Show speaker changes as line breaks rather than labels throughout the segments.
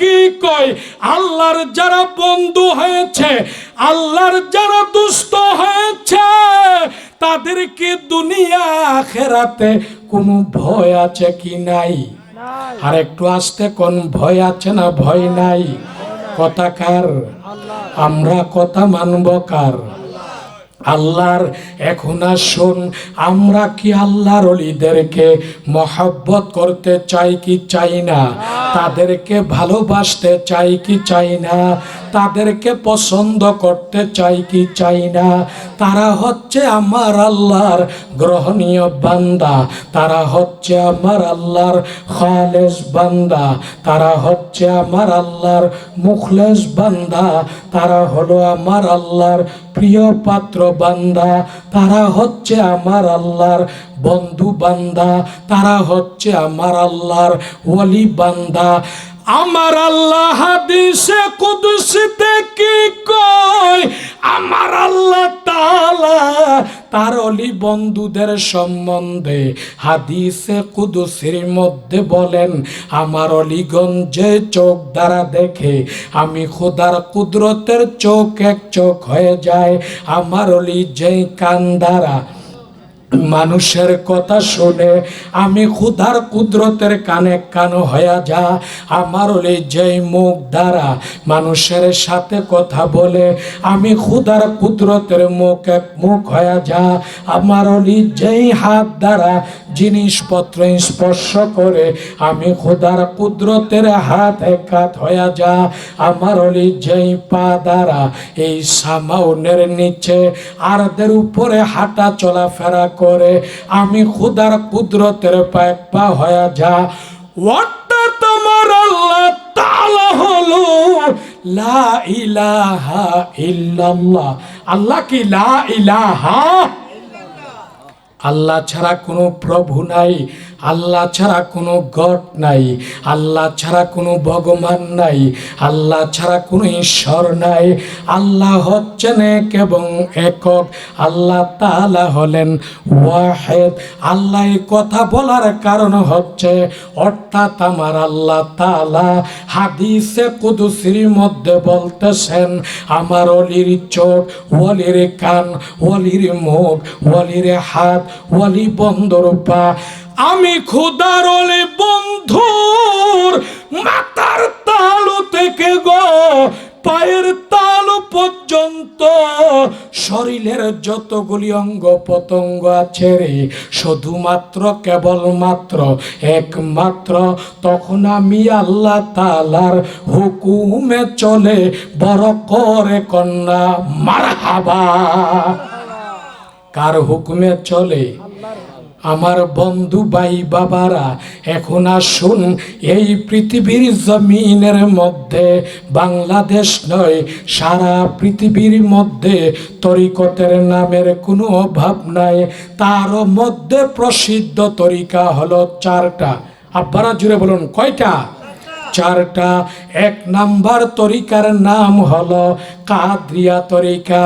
কি কয়, আল্লাহর যারা বন্ধু হয়েছে, আল্লাহর যারা দুষ্ট হয়েছে, তাদেরকে দুনিয়া আখেরাতে কোনো ভয় আছে কি নাই? আর একটু আসতে কোন ভয় আছে না ভয় নাই? কথা কার? আমরা কথা মানব কার? আল্লাহর। এখন আসুন, আমরা কি আল্লাহর ওলিদেরকে মহব্বত করতে চাই কি চাই না? তাদেরকে ভালোবাসতে চাই কি চাই না? তাদেরকে পছন্দ করতে চাই কি চাই না? তারা হচ্ছে আমার আল্লাহর গ্রহণীয় বান্দা, তারা হচ্ছে আমার আল্লাহর খালেস বান্দা, তারা হচ্ছে আমার আল্লাহর মুখলেস বান্দা, তারা হলো আমার আল্লাহর প্রিয় পাত্র বান্দা, তারা হচ্ছে আমার আল্লাহর বন্ধু বান্দা, তারা হচ্ছে আমার আল্লাহর ওলি বান্দা। আমার আল্লাহ হাদিসে কুদসিতে কি কয়, আমার আল্লাহ তাআলা তার ওলি বন্ধুদের সম্বন্ধে হাদিসে কুদসির মধ্যে বলেন, আমার ওলিগণ যে চোখ দ্বারা দেখে, আমি খোদার কুদরতের চোখ এক চোখ হয়ে যায়। আমার ওলি যেই কান দ্বারা মানুষের কথা শুনে, আমি খোদার কুদরতের কানে কান হয়ে যা। আমার ওলি যেই মুখ দ্বারা মানুষের সাথে কথা বলে, আমি খোদার কুদরতের মুখ এক মুখ হয়ে যা। আমার ওলি যেই হাত দ্বারা জিনিসপত্র স্পর্শ করে, আমি খোদার কুদরতের হাত এক হাত হয়ে যা। আমার ওলি যেই পা দ্বারা এই সামাউনের নিচে আরদের উপরে হাঁটা চলাফেরা করে, আমি খোদার কুদরতের পায়ে পা হয়ে যা। অর্থাৎ আমার আল্লাহ তাআলা হলো লা ইলাহা ইল্লাল্লাহ। আল্লাহ কি লা ইলাহা? আল্লাহ ছাড়া কোনো প্রভু নাই, আল্লাহ ছাড়া কোনো গড নাই, আল্লাহ ছাড়া কোনো ভগবান নাই, আল্লাহ ছাড়া কোনো ঈশ্বর নাই। আল্লাহ হচ্ছেন এক এবং একক, আল্লাহ তাআলা হলেন ওয়াহিদ। আল্লাহ এই কথা বলার কারণ হচ্ছে, অর্থাৎ আমার আল্লাহ তাআলা হাদিসে কুদসির মধ্যে বলতেছেন, আমার ওলির চোখ, ওলির কান, ওলির মুখ, ওলির হাত, ওলি বন্ধুর পা, আমি খোদার ওলি বন্ধুর মাথার তালু থেকে গো পায়ের তালু পর্যন্ত শরীরের যতগুলি অঙ্গ প্রত্যঙ্গ আছে রে, শুধুমাত্র কেবলমাত্র একমাত্র তখন আমি আল্লাহ তাআলার হুকুমে চলে। বড় করে কন্যা মারহাবা। কার হুকুমে চলে? আমার বন্ধু ভাই বাবারা, এখন আসুন, এই পৃথিবীর জমিনের মধ্যে বাংলাদেশ নয়, সারা পৃথিবীর মধ্যে তরিকতের নামের কোনো অভাব নাই। তার মধ্যে প্রসিদ্ধ তরিকা হলো চারটা। আপনারা জুড়ে বলুন কয়টা? চারটা। এক নাম্বার তরিকার নাম হলো কাদরিয়া তরিকা।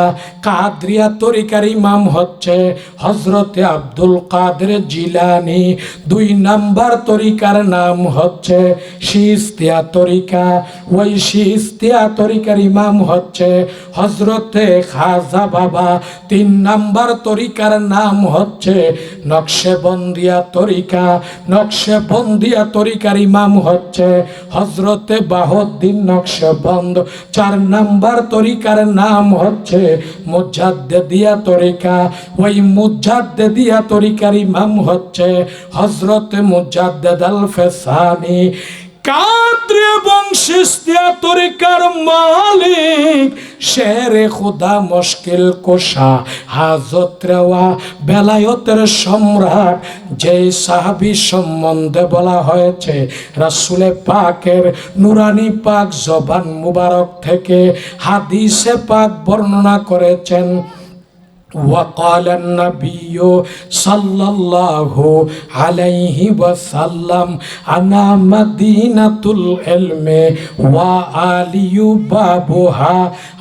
কাদরিয়া তরিকার ইমাম হচ্ছে হযরতে আব্দুল কাদের জিলানী। দুই নাম্বার তরিকার নাম হচ্ছে চিশতিয়া তরিকা। ওই চিশতিয়া তরিকার ইমাম হচ্ছে হযরতে খাজা বাবা। তিন নাম্বার তরিকার নাম হচ্ছে নকশবন্দিয়া তরিকা। নকশবন্দিয়া তরিকার ইমাম হচ্ছে হযরতে বাহাউদ্দিন নকশবন্দ। চার নাম্বার তরিকার নাম হচ্ছে মুজাদ্দিদিয়া তরিকা। ওই মুজাদ্দিদিয়া তরিকার ইমাম হচ্ছে হযরতে মুজাদ্দিদ আল ফেসানি। কাদরি এবং চিশতিয়া তরিকার মালিক শেরে খুদা মুশকিল কোশা হাজত রেওয়া বেলায়েতের সম্রাট, যেই সাহাবী সম্বন্ধে বলা হয়েছে রাসূলে পাকের নুরানি পাক জবান মুবারক থেকে হাদিসে পাক বর্ণনা করেছেন, وقال النبي صلى الله عليه وسلم أنا مدينة العلم وعلي بابها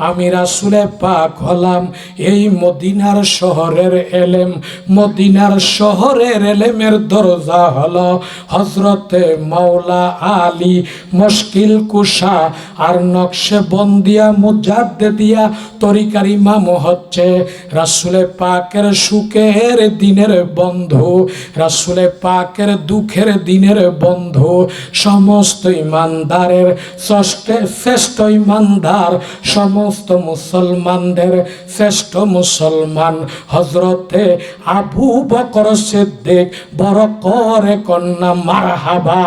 আমি রাসূলে পাক হলাম এই মদিনার শহরের এলেম। মদিনার শহরের এলেমের দরজা হলো হযরতে মাওলা আলী মুশকিল কুশা, আর নকশে বন্দিয়া মুজাদ্দিদিয়া তরিকার ইমাম হচ্ছে রাসূলে পাকের সুখের দিনের বন্ধু, রাসূলে পাকের দুঃখের দিনের বন্ধু। সমস্ত ইমানদারের শ্রেষ্ঠ ইমানদার, সমস্ত মুসলমানদের শ্রেষ্ঠ মুসলমান হযরতে আবু বকর সিদ্দিক। বড় করে কন্যা মারহাবা।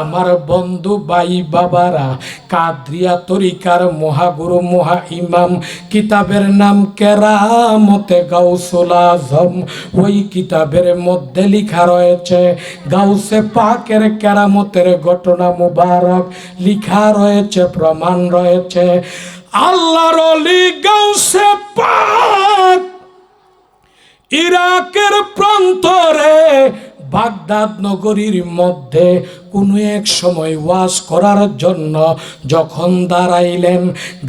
আমার বন্ধু ভাই বাবারা, কাদরিয়া তরিকার মহাগুরু মহা ইমাম, কিতাবের নাম কেরামতে গাউসুল আজম। ওই কিতাবের মধ্যে লেখা রয়েছে গাউসে পাকের কেরামতের ঘটনা মুবারক লেখা রয়েছে, প্রমাণ রয়েছে। আল্লাহর ওলি গাউসে পাক ইরাকের প্রান্তরে বাগদাদ নগরীর মধ্যে কোনো এক সময় ওয়াজ করার জন্য যখন দাঁড়াইলেন,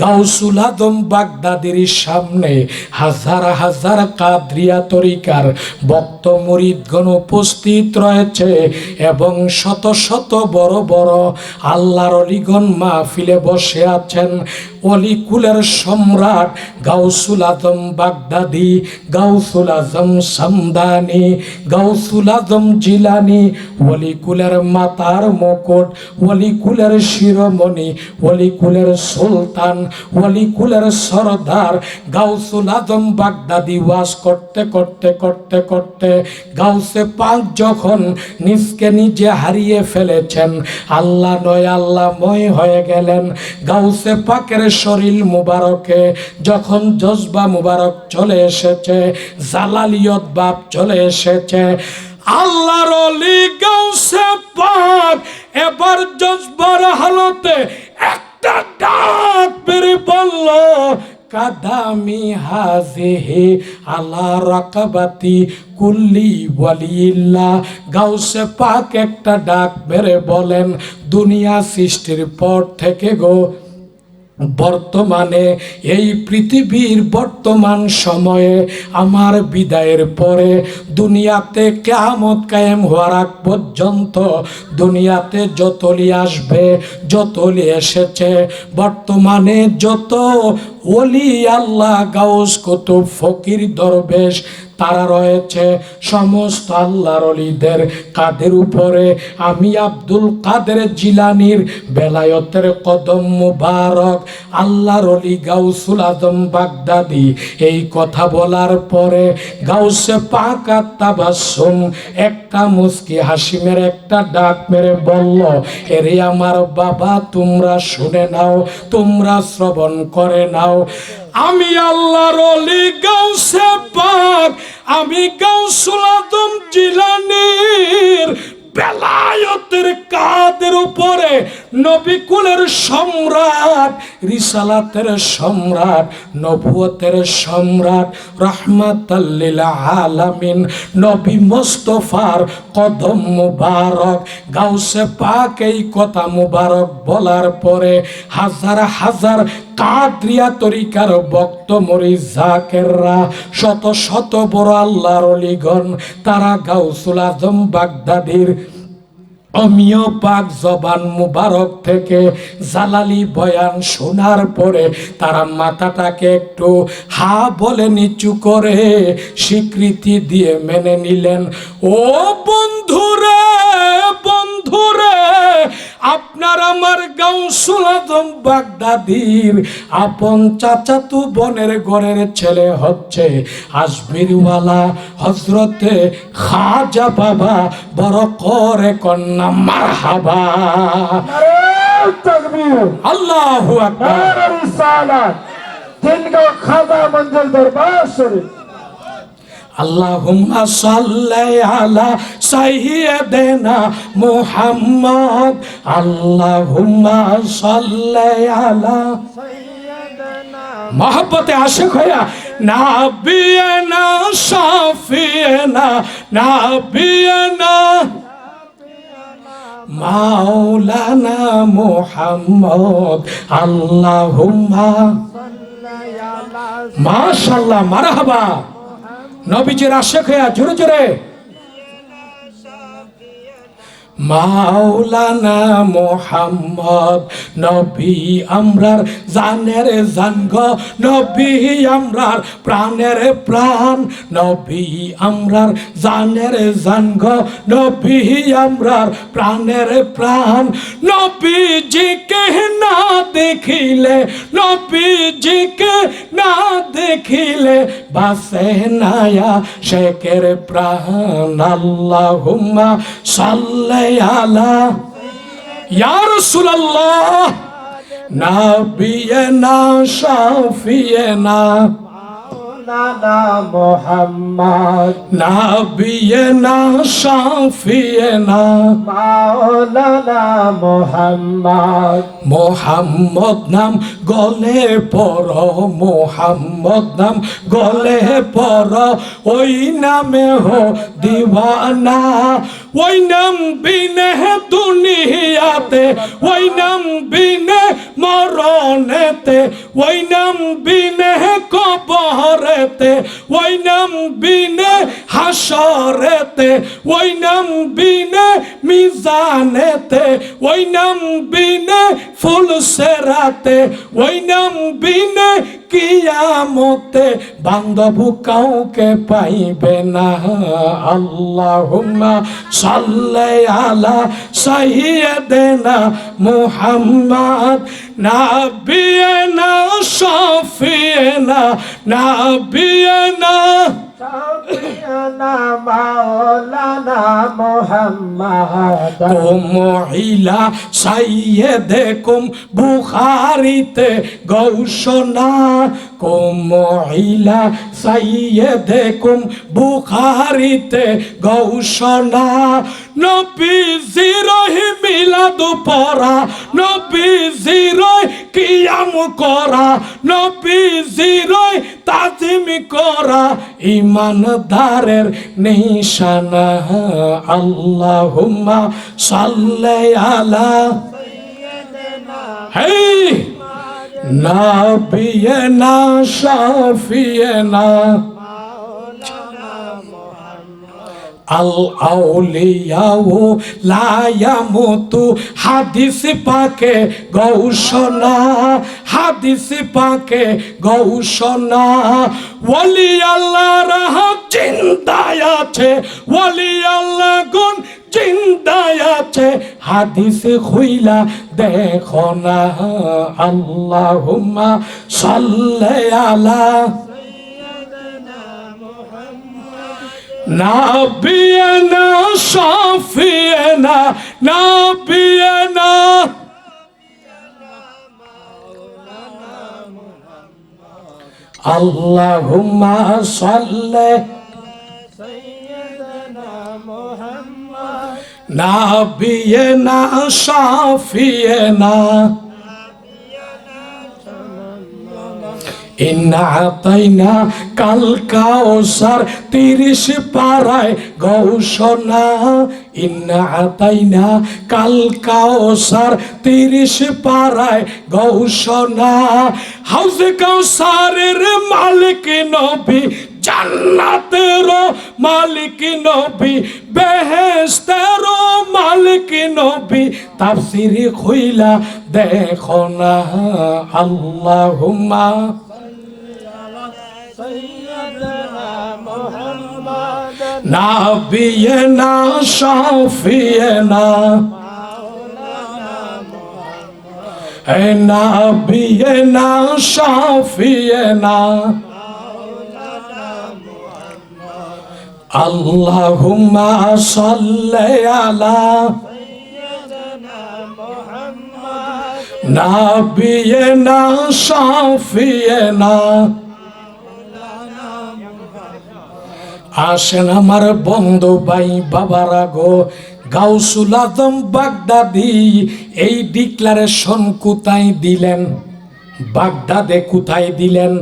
গাউসুল আজম বাগদাদির সামনে হাজার হাজার কাদরিয়া তরিকার ভক্ত মুরিদগণ উপস্থিত রয়েছে এবং শত শত বড় বড় আল্লাহর অলিগণ মাহফিলে বসে আছেন। অলিকুলের সম্রাট গাউসুল আজম বাগদাদি, গাউসুল আজম সামদানি, গাউসুল আজম জিলানি, অলিকুলের মাতার মুকুট, অলিকুলের শিরোমণি, অলিকুলের সুলতান, অলিকুলের সরদার গাউসুল আজম বাগদাদি ওয়াজ করতে করতে করতে করতে গাউসে পাক যখন নিজকে নিজে হারিয়ে ফেলেছেন, আল্লাহ নয় আল্লাহময় হয়ে গেলেন। গাউসে পাকের শরীর মুবারকে যখন জজবা মুবারক চলে এসেছে, জালালিয়ত বাপ চলে এসেছে, আল্লাহর ওলি গাউসে পাক এবার জজবার হালতে একটা ডাক বেরে বলল, কাদামি হাজিহি আলা রাকাবাতি কুল্লি ওয়ালিল্লাহ। গাউসে পাক একটা ডাক বেরে বলেন, দুনিয়া সৃষ্টির পর থেকে গো বর্তমানে এই পৃথিবীর বর্তমান সময়ে আমার বিদায়ের পরে দুনিয়াতে কিয়ামত কায়েম হওয়ার আগ পর্যন্ত দুনিয়াতে যতলি আসবে, যতলি এসেছে, বর্তমানে যত ওলি আল্লাহ গাউস কুতুব ফকির দরবেশ তারা রয়েছে, সমস্ত আল্লাহর ওলিদের কাদের উপরে আমি আব্দুল কাদের জিলানির বেলায়তের কদম মুবারক আল্লাহর ওলি গাউসুল আজম বাগদাদি এই কথা বলার পরে গাউসে পাক তাবাসসুম একটা মুস্কি হাসিমের একটা ডাক মেরে বলল, এরে আমার বাবা তোমরা শুনে নাও, তোমরা শ্রবণ করে নাও। আমি আল্লাহর ওলি গাউসে পাক, আমি গাউসুল আজম জিলানির বেলায়তের কাদের উপরে নবী কুলের সম্রাট, রিসালাতের সম্রাট, নবুয়তের সম্রাট, রাহমাতাল লিল আলামিন নবী মুস্তাফার কদম মুবারক। গাউসে পাক এই কথা মুবারক বলার পরে হাজার হাজার কাদরিয়া তরিকার ভক্ত মুরিদ জাকেররা, শত শত বড় আল্লাহর ওলিগণ তারা গাউসুল আজম বাগদাদির অমিয় পাক জবান মুবারক থেকে জালালি বয়ান শোনার পরে তারা মাথাটাকে একটু হা বলে নিচু করে স্বীকৃতি দিয়ে মেনে নিলেন। ও বন্ধুরে, বন্ধুরে, আপনার আমার গাউসুল আজম বাগদাদির আপন চাচাতু বোনের ঘরের ছেলে হচ্ছে আজমিরওয়ালা হযরতে খাজা বাবা। বড় করে কন্যা মারহাবা, আল্লাহু আকবার। খাজা মঞ্জুর দরবার শরীফ। আল্লাহুম্মা সাল্লি আলা সাইয়্যিদিনা মুহাম্মদ, আল্লাহুম্মা সাল্লি আলা সাইয়্যিদিনা। মহব্বতে আশিক হইয়া নাবিয়ানা শাফিয়ানা নাবিয়ানা মাওলানা মুহাম্মদ আল্লাহুম্মা মাশাআল্লাহ মারহাবা নবীজির আশিক হয়ে জোরে জোরে মাওলানা মুহাম্মদ নবী আমরার জানের জানগ নবী আমরার প্রাণের প্রাণ নবী আমরার জানের জানগ নবী আমরার প্রাণের প্রাণ নবীজিকে না দেখিলে নবীজিকে না দেখিলে বাসে নায়া শেখের প্রাণ আল্লাহুম্মা সাল্লি আলা ইয়া রাসূলুল্লাহ নাবিয়ানা শাফিয়ানা মাওলানা মুহাম্মদ নাবিয়ানা শাফিয়ানা মাওলানা মুহাম্মদ মুহাম্মদ নাম গলে পড় মুহাম্মদ নাম গলে পড় ওই নামে হো দিওয়ানা ওই নাম বিনে দুনিয়াতে ওই নাম বিনে মরণেতে ওই নাম বিনে কবরেতে ওই নাম বিনে হাসরেতে ওই নাম বিনে মিজানেতে ওই নাম বিনে ফুলসেরাতে ওই নাম বিনে কিয়ামতে বান্ধব কাউকে পাইবে না আল্লাহুম্মা সাল্লি আলা সাইয়্যিদিনা মুহাম্মদ নাবিয়ানা শাফিয়ানা নাবিয়ানা শাফিয়ানা মাওলানা মুহাম্মদ কুমহিলা সাইয়্যিদকুম বুখারীতে ঘোষণা কুমহিলা সাইয়্যিদকুম বুখারীতে ঘোষণা নবীজির মিলাদ পড়া নবীজির কিয়াম করা নবীজির তাজিম করা ইমানদারের নিশানা আল্লাহুম্মা সাল্লি আলা হে নাবিয়ানা শাফিয়ানা আল আউলিয়াও লা ইয়ামুতু হাদিস পাকে ঘোষণা হাদিস পাকে ঘোষণা ওলি আল্লাহ রাহ চিন্তায় আছে ওলি আল্লাহ গুণ চিন্তায় আছে হাদিস খুইলা দেখো না আল্লাহুম্মা সাল্লি আলা নাবিয়ানা শাফিয়ানা নাবিয়ানা আল্লাহুম্মা সাল্লি সাইয়্যিদিনা মুহাম্মদ নাবিয়ানা শাফিয়ানা ইন্না আতাইনা কাল কাউসার 30 পারায় ঘোষণা ইন্না আতাইনা কাল কাউসার 30 পারায় ঘোষণা হাউজে কাউসারের মালিক নবী জান্নাতের মালিক নবী বেহেশতের মালিক নবী তাফসীর খুইলা দেখো না আল্লাহুম্মা নাবিয়ানা শাফিয়ানা হে নাবিয়ানা শাফিয়ানা আল্লাহুম্মা সাল্লি আলা নাবিয়ানা শাফিয়ানা আসেন আমার বন্ধু ভাই বাবারা গো গাউসুল আজম বাগদাদি এই ডিক্লারেশন কোথায় দিলেন বাগদাদে কোথায় দিলেন?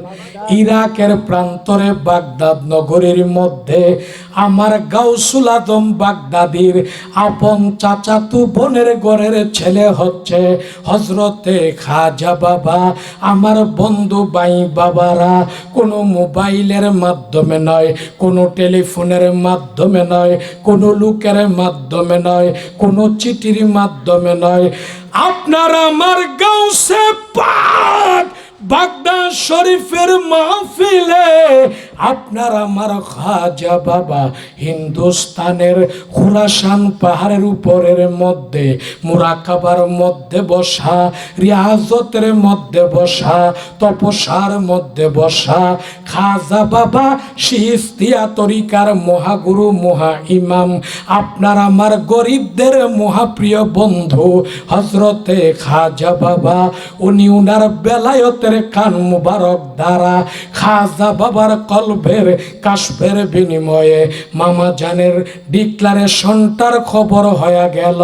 ইরাকের প্রান্তরে বাগদাদ নগরীর মধ্যে আমার গাউসুল আজম বাগদাদির আপন চাচাতু বোনের ঘরের ছেলে হচ্ছে হযরতে খাজা বাবা। আমার বন্ধু ভাই বাবারা, কোনো মোবাইলের মাধ্যমে নয়, কোনো টেলিফোনের মাধ্যমে নয়, কোনো লোকের মাধ্যমে নয়, কোনো চিঠির মাধ্যমে নয়, আপনার আমার গাউসে পাক বাগদাদ শরীফের মাহফিলে আপনার আমার খাজা বাবা হিন্দুস্তানের খুরাসান পাহাড়ের উপরের মধ্যে মুরাকাবার মধ্যে বসা, রিয়াজতের মধ্যে বসা, তপস্যার মধ্যে বসা খাজা বাবা চিশতিয়া তরিকার মহাগুরু মহা ইমাম, আপনার আমার গরিবদের মহাপ্রিয় বন্ধু হযরতে খাজা বাবা, উনি উনার বেলায়তের কান মুবারক দ্বারা খাজা বাবার কলবের কাশফের বিনিময়ে মামা জানের ডিক্লারেশনটার খবর হয়ে গেল।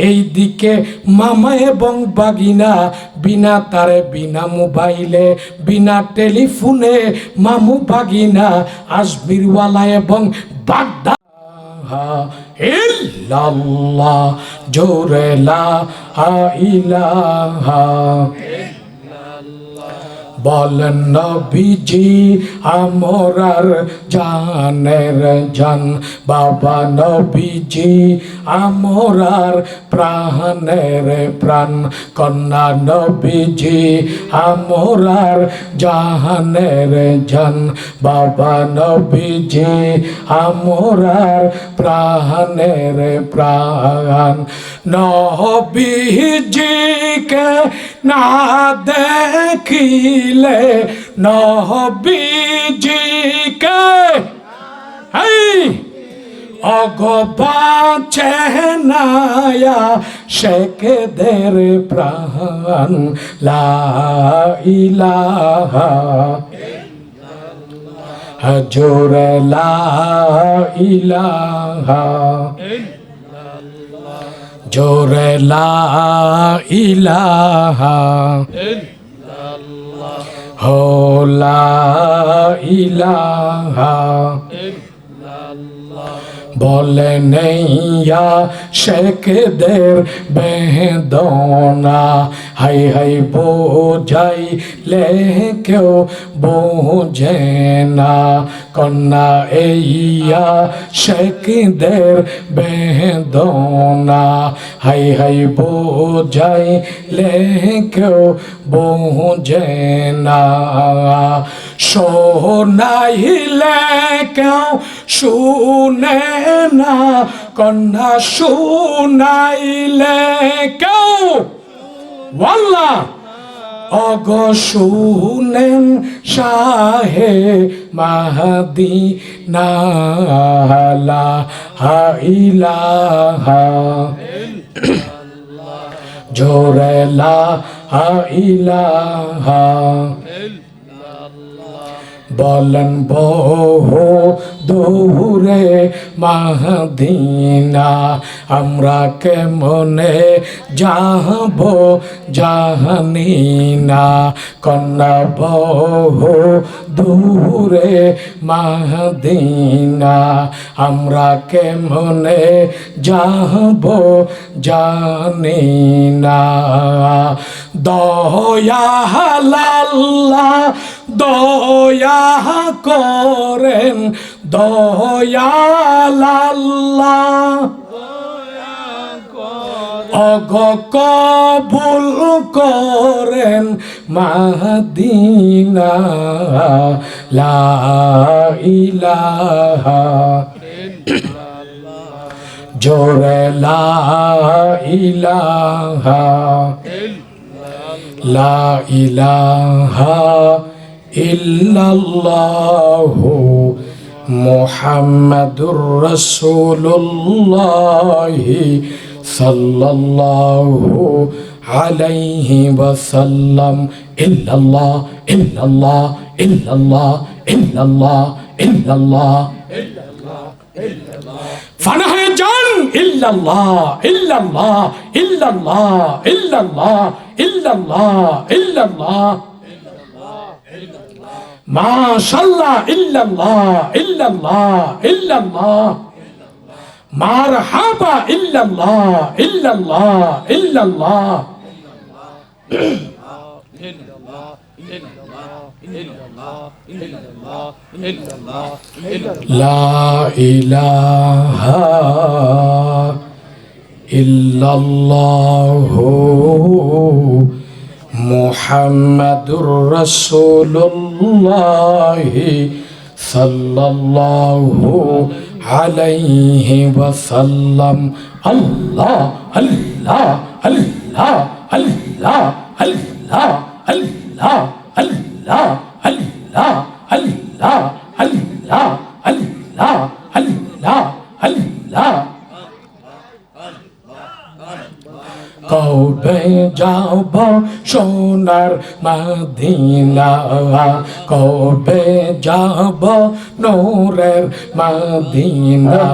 এই দিকে মামা এবং বাগিনা বিনা তারে, বিনা মোবাইলে, বিনা টেলিফোনে মামু বাগিনা আজমিরওয়ালা এবং বাগদাদ ইল্লাল্লাহ জোরে লা ইলাহা বলেন নবীজি আমরার জানের জান, বাবা নবীজি আমরার প্রাণের প্রাণ, কন্যা নবীজি আমরার জাহানের জান, বাবা নবীজি আমরার প্রাণের প্রাণ। নবীজিকে না দেখিলে নবীজিকে অগবাচে নায়া শেখদের প্রাণ, লা ইলাহা জোরে লা ইলাহা জোরে লা ইলাহা হো লা ইলাহা বলে নেইয়া শেখদের বেদনা, হাই হাই বোঝাইলে কেউ বোঝে না, কন্যা এইয়া শেখদের বেদনা, হাই হাই বোঝাইলে কেউ বোঝে না, শোনাইলে কেউ শুনে না, কন্যা শুনাইলে কেউ ওয়াল্লাহ অগ শুনেন শাহে মাদিনা, লা ইলাহা জোরে লা ইলাহা বলেন বহু দূরে মাদিনা, আমরা কেমনে যাব জানি না, কন্যা বহু দূরে মাদিনা, আমরা কেমনে যাব জানি না, দয়া আল্লাহ দয়া করেন, দয়াল আল্লাহ অগ কবুল করেন মাদিনা, লা ইলাহা জোরে লা ইলাহা লা ইলাহা ইল্লাল্লাহু মুহাম্মাদুর রাসূলুল্লাহ সাল্লাল্লাহু আলাইহি ওয়াসাল্লাম। ইল্লাল্লাহ ইল্লাল্লাহ ইল্লাল্লাহ ইল্লাল্লাহ ইল্লাল্লাহ ফানাহে জান ইল্লাল্লাহ ইল্লাল্লাহ ইল্লাল্লাহ ইল্লাল্লাহ ইল্লাল্লাহ ইল্লাল্লাহ মাশাআল্লাহ, ইল্লাল্লাহ, ইল্লাল্লাহ, ইল্লাল্লাহ, মারহাবা, ইল্লাল্লাহ, ইল্লাল্লাহ, ইল্লাল্লাহ। লা ইলাহা ইল্লাল্লাহু মুহাম্মাদুর রাসূলুল্লাহ সাল্লাল্লাহু আলাইহি ওয়াসাল্লাম। আল্লাহ আল্লাহ আল্লাহ আল্লাহ আল্লাহ আল্লাহ আল্লাহ আল্লাহ আল্লাহ আল্লাহ আল্লাহ আল্লাহ আল্লাহ। কবে যাব সোনার মদিনা, কবে যাব নূরের মদিনা।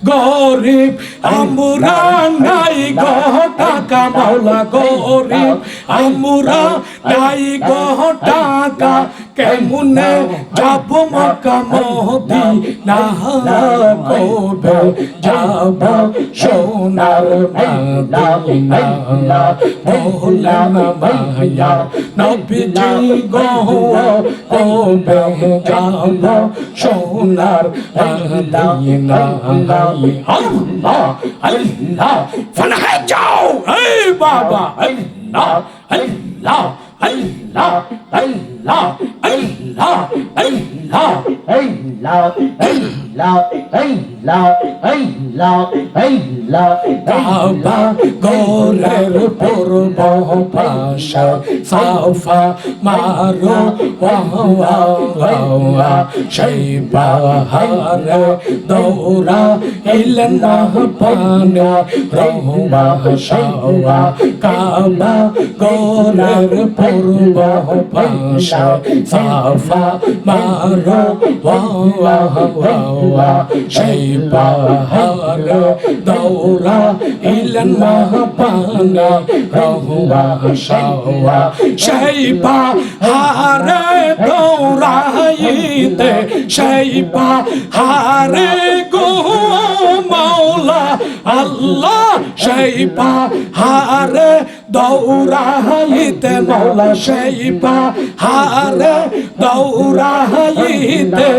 গরিব আমরা নাই গো টাকা মাওলা, গরিব আমরা নাই গো টাকা, কেমনে যাব মক্কা মদিনা। কবে যাব সোনার মদিনা, বললাম মায়া নবীজি গো, কবে যাব সোনার মদিনা। আল্লাহ আল্লাহ ফানাহে যাও এই বাবা, আল্লাহ আল্লাহ আল্লাহ আল্লাহ আল্লাহ আল্লাহ কাবা ঘরের পূর্ব পাশে সাফা মারো সেই পাহাড়ে দৌড়া ইলেন না পানে রহুমা শাওয়া। কাবা ঘরের পূর্ব পাশে সাফা মারো সেই পাহাড়ে দৌড়া ইলেন না পানে রহুমা শাওয়া। সেই পাহাড়ে দৌড়াইতে সেই পাহাড়ে গো মাওলা আল্লাহ, সেই পাহাড়ে দৌড়াইতে মাওলা, সেই পাহাড়ে দৌড়াইতে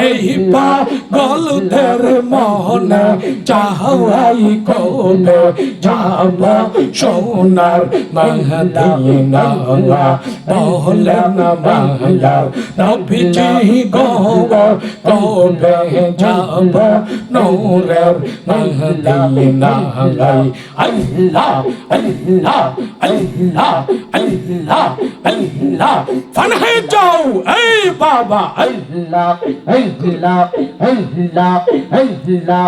এই পাগলদের মনে চাহাই কবে যাব সোনার মদিনা। বললেন মায়ার নবীজি গো, কবে যাব নূরের মদিনা। আল্লাহ আল্লাহ আল্লাহ আল্লাহ আল্লাহ ফানহে যাও এই বাবা। আল্লাহ আল্লাহ আল্লাহ আল্লাহ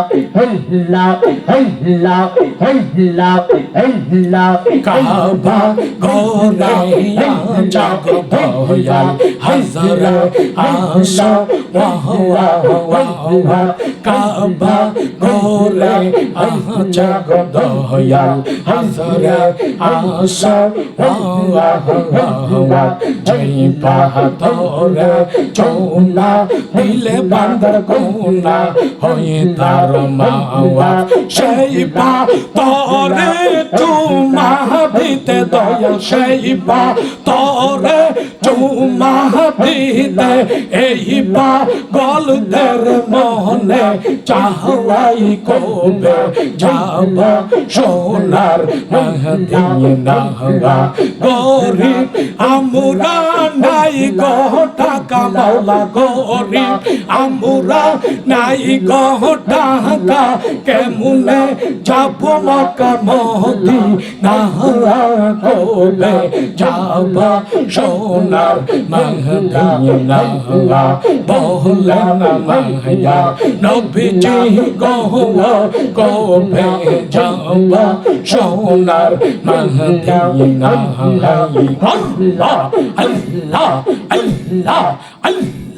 আল্লাহ আল্লাহ আল্লাহ আল্লাহ। কাবা ঘরে জাগ দয়াল হযরত আশা ওয়াহ ওয়াহ। কাবা ঘরে জাগ দয়াল হযরত আশা ওয়াহ ওয়াহ। যেই পাথরে চৌলা দিলে বান্দর গুনা হয়ে তার মাওয়া, সেই পাথরে চুমা দিতে দয়াল, সেই পাথরে চুমা দিতে এই পাগলদের মনে চাহাই কবে যাব সোনার মদিনা। গরিব আমরা নাই গো টাকা মাওলা, গরিব আমরা নাই গো টাকা, কেমনে যাব মক্কা মদিনা। কবে যাব সোনার মদিনা। বললেন মায়া নবীজি গো, কবে যাব সোনার মদিনা। আল্লাহ আল্লাহ আল্লাহ আল্লাহ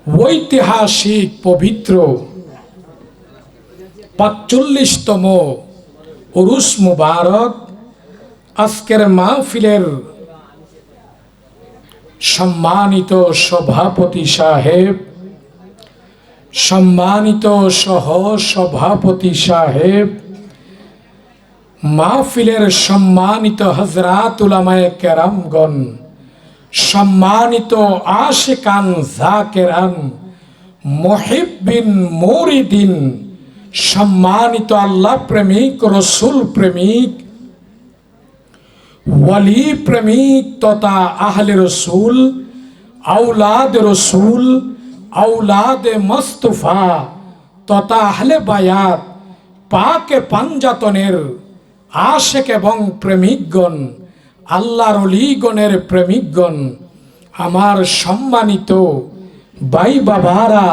ঐতিহাসিক পবিত্র ৪৫তম উরুস মুবারক আজকের মাহফিলের সম্মানিত সভাপতি সাহেব, সম্মানিত সহ সভাপতি সাহেব, মাহফিলের সম্মানিত হযরত উলামায়ে কেরামগণ, সম্মানিত আশিকান জাকিরান, মুহিব্বিন মুরিদিন, সম্মানিত আল্লাহ প্রেমিক, রসুল প্রেমিক, ওয়ালি প্রেমিক তথা আহলে রসুল, আওলাদ রসুল, আওলাদ মুস্তাফা তথা আহলে বায়াত, পাকে পাঞ্জাতনের আশেক এবং প্রেমিকগণ, আল্লাহর ওলিগণের প্রেমিকগণ, আমার সম্মানিত ভাই বাবারা,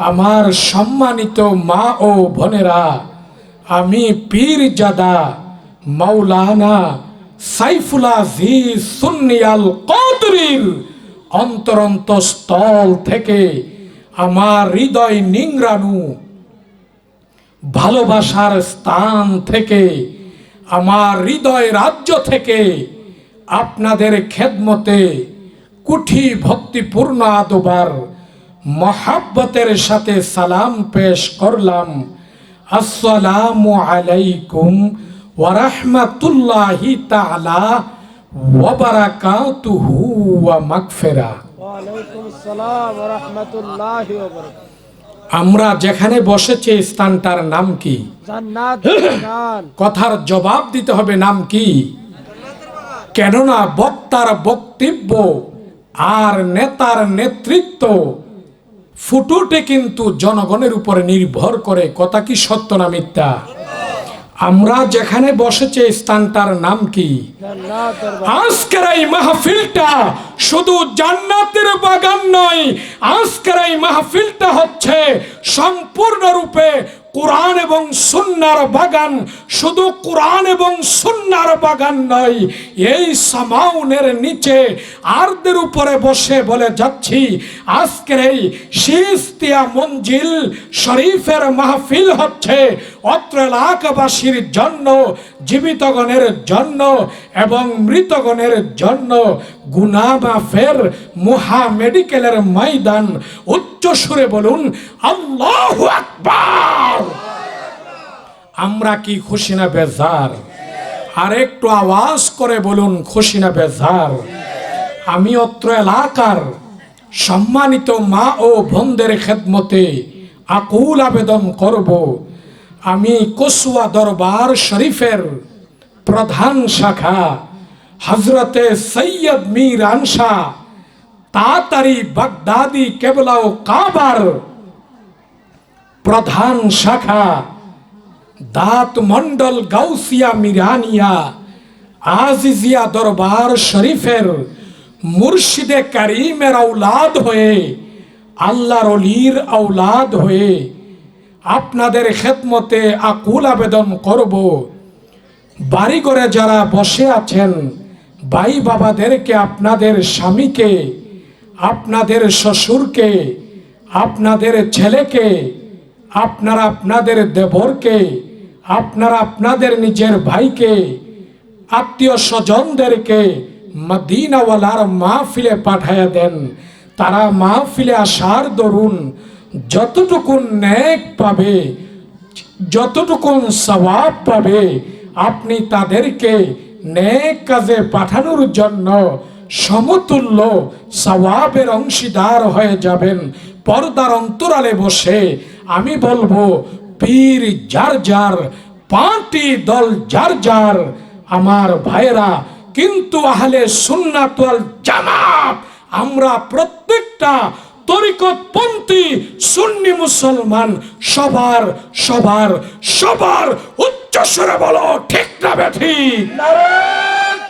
আমার সম্মানিত মা ও বোনেরা, আমি পীরজাদা মাওলানা সাইফুল আজিজ সুন্নি আল কদরির অন্তরন্তস্থল থেকে আমার হৃদয় নিংড়ানো ভালোবাসার স্থান থেকে, আমার হৃদয় রাজ্য থেকে আপনাদের খেদমতে কুঠি ভক্তিপূর্ণ আদবার মহাব্বতের সাথে সালাম পেশ করলাম। আসসালামু আলাইকুম ওয়া রাহমাতুল্লাহি তাআলা ওয়া বারাকাতুহু ওয়া মাগফিরা।
ওয়া আলাইকুম আসসালাম ওয়া রাহমাতুল্লাহি ওয়া বারাকাতুহু।
আমরা যেখানে বসেছি স্থানটার নাম কি?
জান্নাত বাগান।
কথার জবাব দিতে হবে, নাম কি? কেননা বক্তার বক্তব্য আর নেতার নেতৃত্ব ফুটুটে কিন্তু জনগণের উপরে নির্ভর করে। কথা কি সত্য না মিথ্যা? আমরা যেখানে বসেছি স্থানটার নাম কি?
জান্নাতের বাগান।
আজকের এই মাহফিলটা শুধু জান্নাতের বাগান নয়, আজকের এই মাহফিলটা হচ্ছে সম্পূর্ণরূপে কোরআন এবং সুন্নাহর বাগান। শুধু কোরআন এবং সুন্নাহর বাগান নয়, এই সামাউনের নিচে আরদের উপরে বসে বলে যাচ্ছি, আজকের এই সিস্তিয়া মঞ্জিল শরীফের মাহফিল হচ্ছে অত্র এলাকাবাসীর জন্য, জীবিতগণের জন্য এবং মৃতগণের জন্য গুনাহ মাফের মহা মেডিকেলের ময়দান। উচ্চ সুরে বলুন আল্লাহু আকবার। আমরা কি খুশি না বেজার? আর একটু আওয়াজ করে বলুন খুশি না বেজার? আমি অত্র এলাকার সম্মানিত মা ও বোনদের খেদমতে আকুল আবেদন করব, আমি কসুয়া দরবার শরীফের প্রধান শাখা হজরতে সৈয়দ মীর আনসা তাতারি বাগদাদি কেবলা ও কাবার প্রধান শাখা দাত মন্ডল গাউসিয়া মিরানিয়া আজিজিয়া দরবার শরীফের মুর্শিদে কারিমের আওলাদ হয়ে, আল্লাহর ওলির আওলাদ হয়ে আপনাদের খেদমতে আকুল আবেদন করব, বাড়ি করে যারা বসে আছেন ভাই বাবাদেরকে, আপনাদের স্বামীকে, আপনাদের শ্বশুরকে, আপনাদের ছেলেকে, আপনারা আপনাদের দেবরকে, আপনারা আপনাদের নিজের ভাইকে, আত্মীয় স্বজনদেরকে মদিনাওয়ালার মাহফিলে পাঠায়া দেন। তারা মাহফিলে আসার দরুন যতটুকু নেক পাবে, যতটুকু সওয়াব পাবে, আপনি তাদেরকে নেক কাজে পাঠানোর জন্য সমতুল্য সওয়াবের অংশীদার হয়ে যাবেন। পর্দার অন্তরালে বসে আমি বলবো, পীর যার যার, পার্টি দল যার যার, আমার ভাইরা কিন্তু আহলে সুন্নাত ওয়াল জামাত আমরা প্রত্যেকটা তরিকতপন্থী সুন্নি মুসলমান সবার সবার সবার উচ্চ স্বরে বলো ঠিক না বেঠিক?
নারে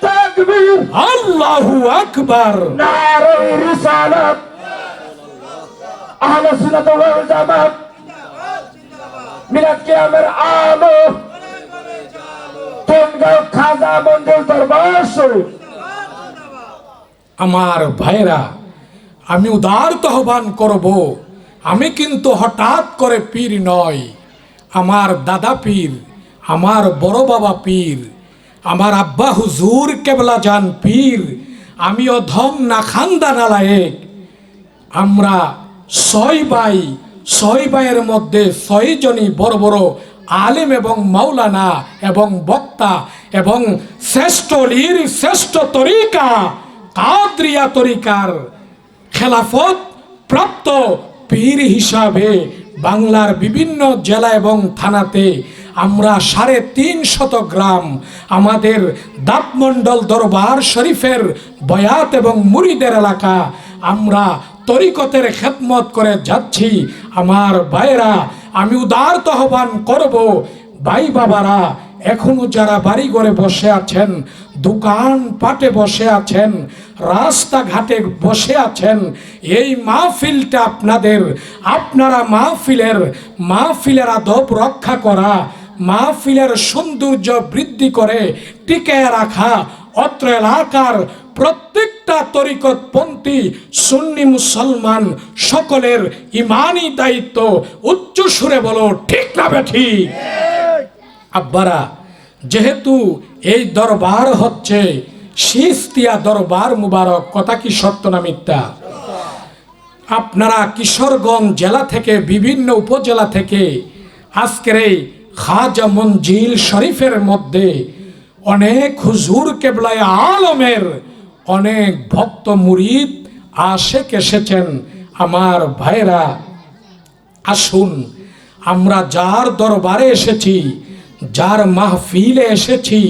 তাকবীর,
আল্লাহু আকবার।
নারে রিসালাত, আহলে সুন্নাত ওয়াল জামাত মিলাদ কিয়ামের আলো, তেনগাঁও খাজা মঞ্জিল দরবার শরীফ।
আমার ভাইরা, আমি উদার আহ্বান করব, আমি কিন্তু হঠাৎ করে পীর নয়। আমার দাদা পীর, আমার বড় বাবা পীর, আমার আব্বা হুজুর কেবলা জান পীর, আমি অধম না খানদান আলায়েক। আমরা 6 ভাই, 6 ভাইয়ের মধ্যে 6 জনই বড় বড় আলেম এবং মাওলানা এবং বক্তা এবং শ্রেষ্ঠ লির শ্রেষ্ঠ তরিকা কাদরিয়া তরিকার খেলাফত প্রাপ্ত পীর হিসাবে বাংলার বিভিন্ন জেলা এবং থানাতে আমরা 350 গ্রাম আমাদের দাঁতমণ্ডল দরবার শরীফের বয়াত এবং মুরিদের এলাকা আমরা তরিকতের খেদমত করে যাচ্ছি। আমার ভাইরা, আমি উদার আহ্বান করব, ভাই বাবারা, এখনো যারা বাড়ি ঘরে বসে আছেন, দোকান পাটে বসে আছেন, রাস্তাঘাটে বসে আছেন, এই মাহফিলটা আপনাদের। আপনারা মাহফিলের আদব রক্ষা করা, মাহফিলের সৌন্দর্য বৃদ্ধি করে টিকায় রাখা অত্র এলাকার প্রত্যেকটা তরিকতপন্থী সুন্নি মুসলমান সকলের ইমানি দায়িত্ব। উচ্চ সুরে বলো, ঠিক না বেঠিক? আব্বারা, যেহেতু এই দরবার হচ্ছে সিস্তিয়া দরবার মুবারক, কথা কি সত্য না মিথ্যা? আপনারা কিশোরগঞ্জ জেলা থেকে, বিভিন্ন উপজেলা থেকে আজকের এই খাজা মঞ্জিল শরীফের মধ্যে অনেক হুজুর কেবলায় আলমের অনেক ভক্ত মুরিদ আশেক এসেছেন। আমার ভাইরা, আসুন আমরা যার দরবারে এসেছি, যার মাহফিলে এসেছি,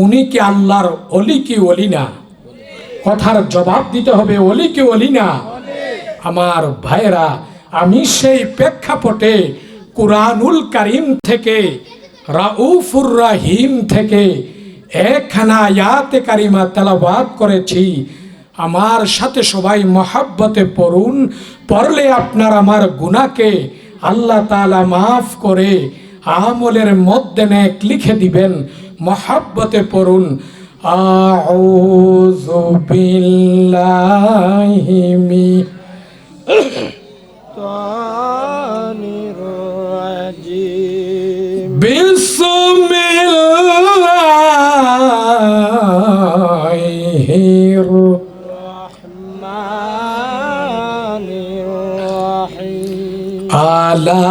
উনি কি আল্লাহর অলি কি অলি না? কথার জবাব দিতে হবে, অলি কি অলি না? আমার ভাইরা, আমি সেই প্রেক্ষাপটে কুরআনুল কারীম থেকে, রাউফুর রাহিম থেকে একখানা আয়াতে কারিমা তেলাওয়াত করেছি। আমার সাথে সবাই মহাব্বতে পড়ুন, পড়লে আপনার আমার গুনাহকে আল্লাহ তাআলা মাফ করে আমলের মধ্যে নেক লিখে দিবেন। মহাব্বতে পড়ুন। আউযু বিল্লাহি
মিনাশ রাজিম।
বিসমিল্লাহির
রাহমানির রাহিম।
আলা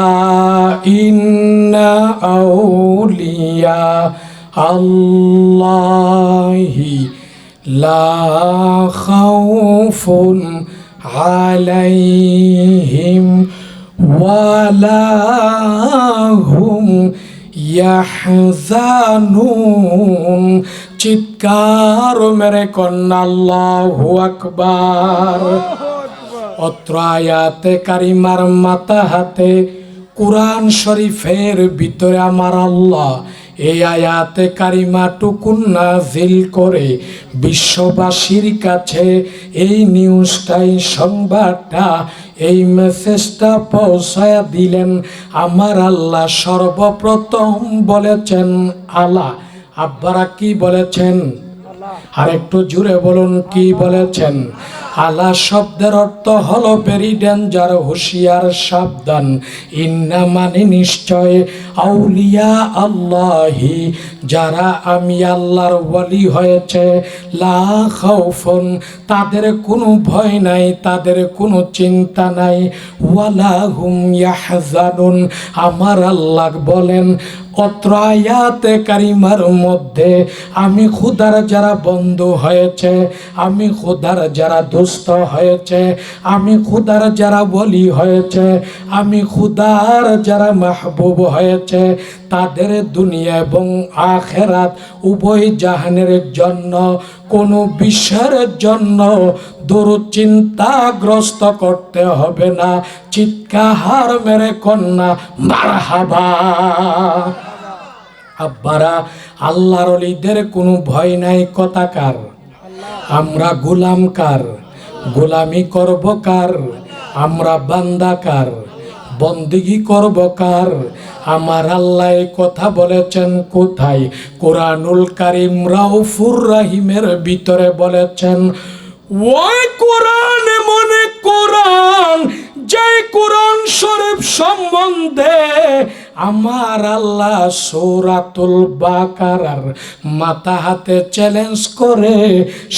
ইন্না আউলিয়া আল্লাহি লা খাউফুন আলাইহিম ওয়ালা হুম ইয়াহজানুন। চিৎকার মেরে কন্যা আল্লাহু আকবার। অত্র আয়াতে কারিমার মাথা হাতে কুরআন শরীফের ভিতরে আমার আল্লাহ এই আয়াতে কারিমা টুকুন নাজিল করে বিশ্ববাসীর কাছে এই নিউজটাই, সংবাদটা, এই মেসেজটা পৌঁছায়া দিলেন। আমার আল্লাহ সর্বপ্রথম বলেছেন আল্লাহ। আব্বারা কি বলেছেন? আর একটু জুড়ে বলুন, কি বলেছেন? আলা শব্দের অর্থ হলো ভেরি ডেঞ্জার, হুঁশিয়ার, সাবধান। ইন্না মানে নিশ্চয়, আউলিয়া আল্লাহি যারা আমি আল্লাহর ওয়ালি হয়েছে, লা খাউফুন তাদের কোনো ভয় নাই, তাদের কোনো চিন্তা নাই, ওয়ালা হুম ইয়াহজানুন আমার আল্লাহ বলেন অত্র আয়াতে কারিমার মধ্যে আমি খুদার যারা বন্ধু হয়েছে, আমি খুদার যারা দুষ্ট হয়েছে, আমি খুদার যারা বলি হয়েছে, আমি খুদার যারা মাহবুব হয়েছে, তাদের দুনিয়া এবং আখেরাত উভয় জাহানের জন্য কোনো বিষয়ের জন্য দুশ্চিন্তাগ্রস্ত করতে হবে না। চিৎকার মেরে কন্যা মারহাবা। আব্বারা, আল্লাহর ওলিদের কোনো ভয় নাই। কথাকার আমরা গোলাম কার? গোলামি করব কার? আমরা বান্দা কার? বন্দিগি করব কার? আমার আল্লাহ কথা বলেছেন কোথায়? কুরআনুল কারীম রাউফুর রাহিমের ভিতরে বলেছেন, ওই কোরআন মনে কোরআন, যেই কোরআন শরীফ সম্বন্ধে আমার আল্লাহ সূরাতুল বাকারার মাথা হাতে চ্যালেঞ্জ করে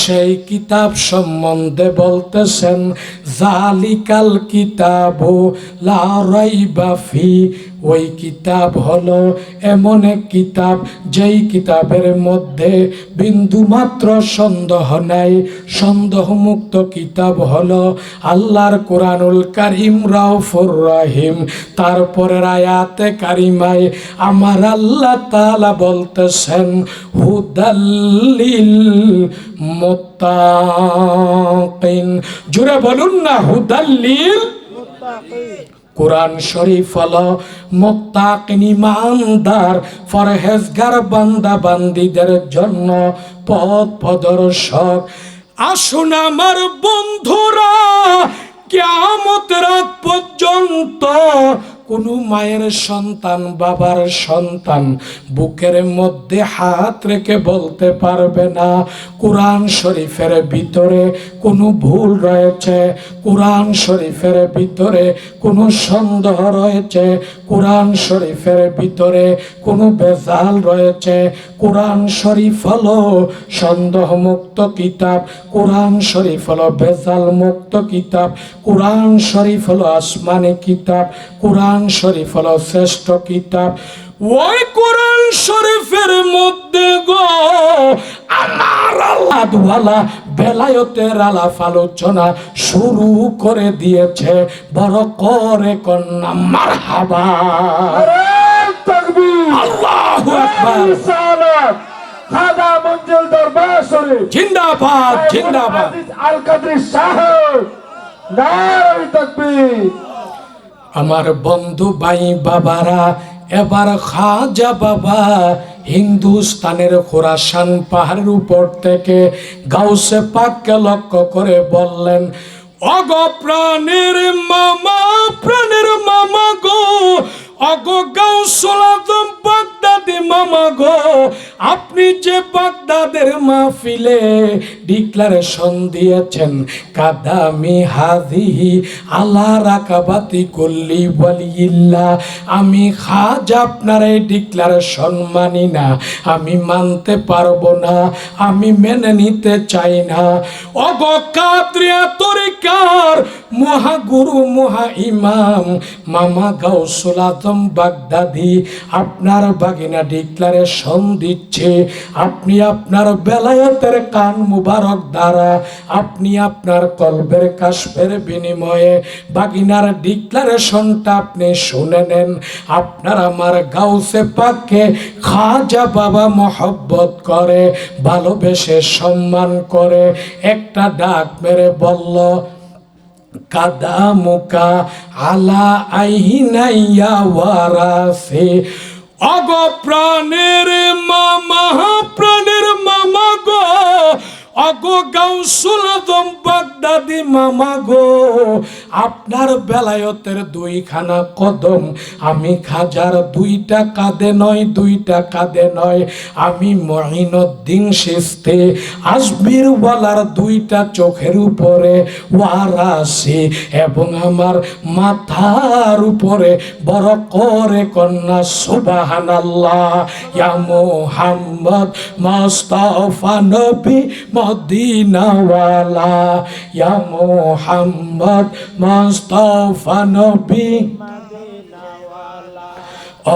সেই কিতাব সম্বন্ধে বলতেছেন, জালিকাল কিতাবু লা রাইবা ফি। ওই কিতাব হলো এমন এক কিতাব, যেই কিতাবের মধ্যে বিন্দু মাত্র সন্দেহ নাই। সন্দেহমুক্ত কিতাব হলো আল্লাহর কোরআনুল কারীম রাউফুর রহিম। তারপরের আয়াতে কারিমায় আমার আল্লাহ তাআলা বলতেছেন, হুদাল্লিল মুত্তাকিন। জোরে বলুন না, হুদাল্লিল। কোরআন শরীফ হলো মুত্তাকিন ইমানদার পরহেজগার বান্দা বান্দীদের জন্য পথ প্রদর্শক। আসুন আমার বন্ধুরা, কিয়ামতের আগ পর্যন্ত কোনো মায়ের সন্তান, বাবার সন্তান বুকের মধ্যে হাত রেখে বলতে পারবে না কোরআন শরীফের ভিতরে কোনো ভুল রয়েছে, কোরআন শরীফের ভিতরে কোনো সন্দেহ রয়েছে, কোরআন শরীফের ভিতরে কোনো ভেজাল রয়েছে। কোরআন শরীফ হলো সন্দেহমুক্ত কিতাব, কোরআন শরীফ হলো ভেজাল মুক্ত কিতাব, কোরআন শরীফ হলো আসমানি কিতাব, কোরআন শরীফ হলো শ্রেষ্ঠ কিতাব। ওই কোরআন শরীফের মধ্যে গো আমার আল্লাহ ওয়ালা বেলায়েতের আলাপ আলোচনা শুরু করে দিয়েছে। বড় করে কন্যা মারহাবা,
তাকবীর,
আল্লাহু আকবার,
রিসালাত, খাজা মঞ্জিল দরবার শরীফ
জিন্দাবাদ জিন্দাবাদ।
আল কাদরি সাহেব, নারে তাকবীর।
আমার বন্ধু ভাই বাবারা, এবার খাজা বাবা হিন্দুস্তানের খোরাসান পাহাড়ের উপর থেকে গাউসে পাককে লক্ষ্য করে বললেন, অগ প্রাণের মামা, প্রাণের মামা গো, অগ গাউসুল আজম বাগদাদি মামা গো, আপনি যে বাগদাদের মাহফিলে ডিক্লারেশন দিয়েছেন, কাদামি হাদিহি আলা রাকাবাতি কুল্লি ওয়ালিল্লাহ, আমি খাজা আপনার এই ডিক্লারেশন মানি না, আমি মানতে পারবো না, আমি মেনে নিতে চাই না। অগ কাদরিয়া তরিকার মহাগুরু মহা ইমাম মামা গাউসুল আজম বাগদাদি আপনার বাগিনা ডিক্লারেশন দিচ্ছে, আপনি আপনার বেলায়েতের কান মুবারক দ্বারা, আপনি আপনার কলবের কাশফের বিনিময়ে বাগিনার ডিক্লারেশনটা আপনি শুনে নেন। আপনার আমার গাউসে পাককে খাজা বাবা মহব্বত করে, ভালোবেসে সম্মান করে। একটা ডাক মেরে বলল, কাদামুকা আলা আইনাইয়া ওয়ারাসে। অগ প্রাণের মামা, প্রাণের মামা গো, অগ গাউসুল আজম বাগদাদি মামা গো, আপনার বেলায়েতের দুইখানা কদম আমি খাজার দুইটা কাঁধে নয়, দুইটা কাঁধে নয়, আমি মঈনুদ্দিন চিশতি আজমির ওয়ালার দুইটা চোখের উপরে ওয়ারাসি, এবং আমার মাথার উপরে বড় করে কন্যা সুবহানাল্লাহ। ইয়া মুহাম্মদ মুস্তাফা নবী মদিনাওয়ালা, ইয়া মুহাম্মদ মুস্তাফা নবী।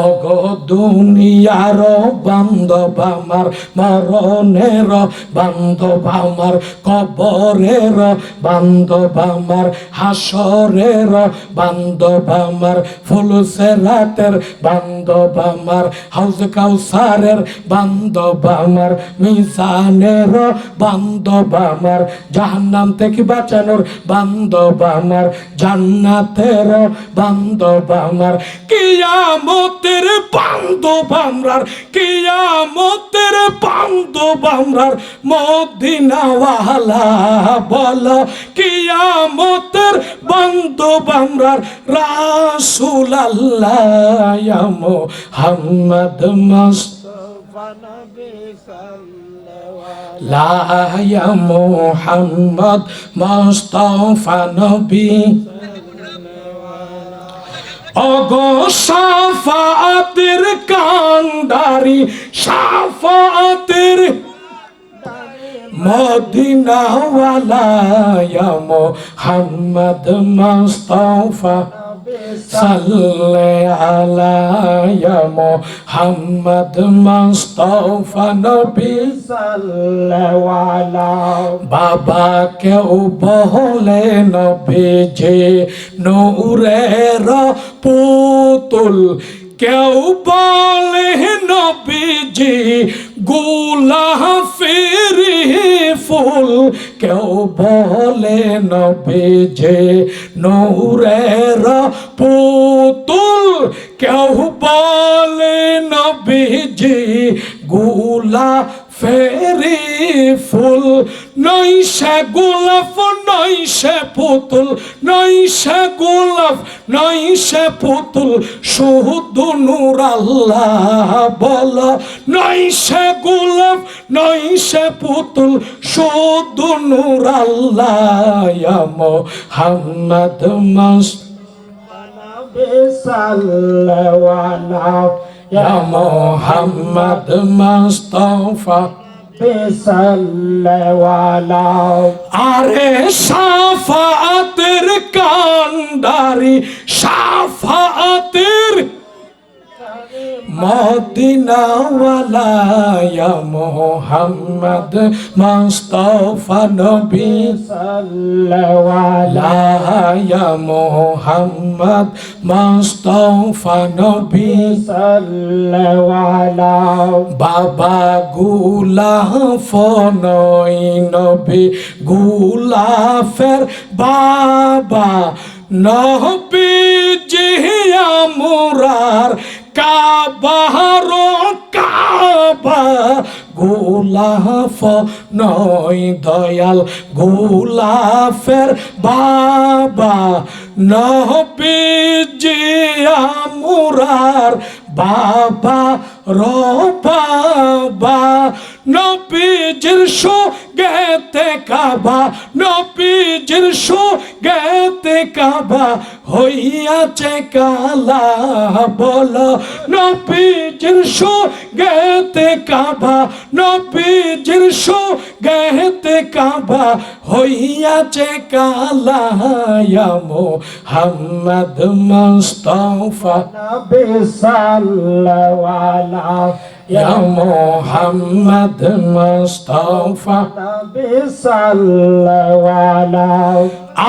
অগ দুনিয়ার বান্ধব আমার, মরণের বান্ধব আমার, কবরের বান্ধব আমার, হাসরের বান্ধব আমার, ফুলসেরাতের বান্ধব আমার, হাউজ কাউসারের বান্ধব আমার, মিজানের বান্ধব আমার, জাহান্নাম থেকে বাঁচানোর বান্ধব আমার, জান্নাতের বান্ধব আমার, কিয়ামতের বান্ধব আমরার, কিয়ামতের বান্ধব আমরার মদিনাওয়ালা। বল কিয়ামতের বান্ধব আমরার রাসূলুল্লাহ, ইয়া মুহাম্মদ মুস্তাফা নবী লা ইয়া মুহাম্মদ মুস্তাফা নবী ওগো শাফাতের কান্ডারি শাফাতের মদিনা ওয়ালা ইয়া মুহাম্মদ মুস্তাফা সাল্লি আলা ইয়া মুহাম্মদ মুস্তাফা নবী
সাল্লাল্লাহু আলা
বাবা কেউ বলে নবীজি নূরের পুতুল কেউ বলে নবীজি গোলাপের ফুল কেউ বলে নবীজি নূরের পুতুল কেউ বলে নবীজি গোলাপের ফুল নই সে গোলাপ নই সে পুতুল নই সে গোলাপ নই সে পুতুল শুধু নূর আল্লাহ বল নই সে গোলাপ নই সে পুতুল শুধু নূর আল্লাহ ইয়া মুহাম্মদ
নবী সাল্লাল্লাহু আলা
ইয়া মুহাম্মদ মুস্তাফা
সাল্লাল্লাহু আলা
আরে শাফাতের কান্ডারি শাফাতের মদিনা ওয়ালা ইয়া মুহাম্মদ মুস্তাফা নবী
সাল্লাল্লাহু আলা
ইয়া মুহাম্মদ মুস্তাফা নবী
সাল্লাল্লাহু আলা
বাবা গোলাপ নয় নবী গোলাপের বাবা নবীজি আমরার কাবার কাবা গোলাপ নয় দয়াল গোলাপের বাবা নবীজি আমরার বাবা রো বাবা নবীজির গেতে কাবা নবীজির গেতে কাবা হইয়াছে কালা বল নবীজির গেতে কাবা নবীজির গেতে কাবা হইয়াছে কালা ইয়া মুহাম্মদ মুস্তাফা
নবী সাল্লাল্লাহু আলা
ইয়া মুহাম্মদ মুস্তাফা
নবী সাল্লাল্লাহু আলা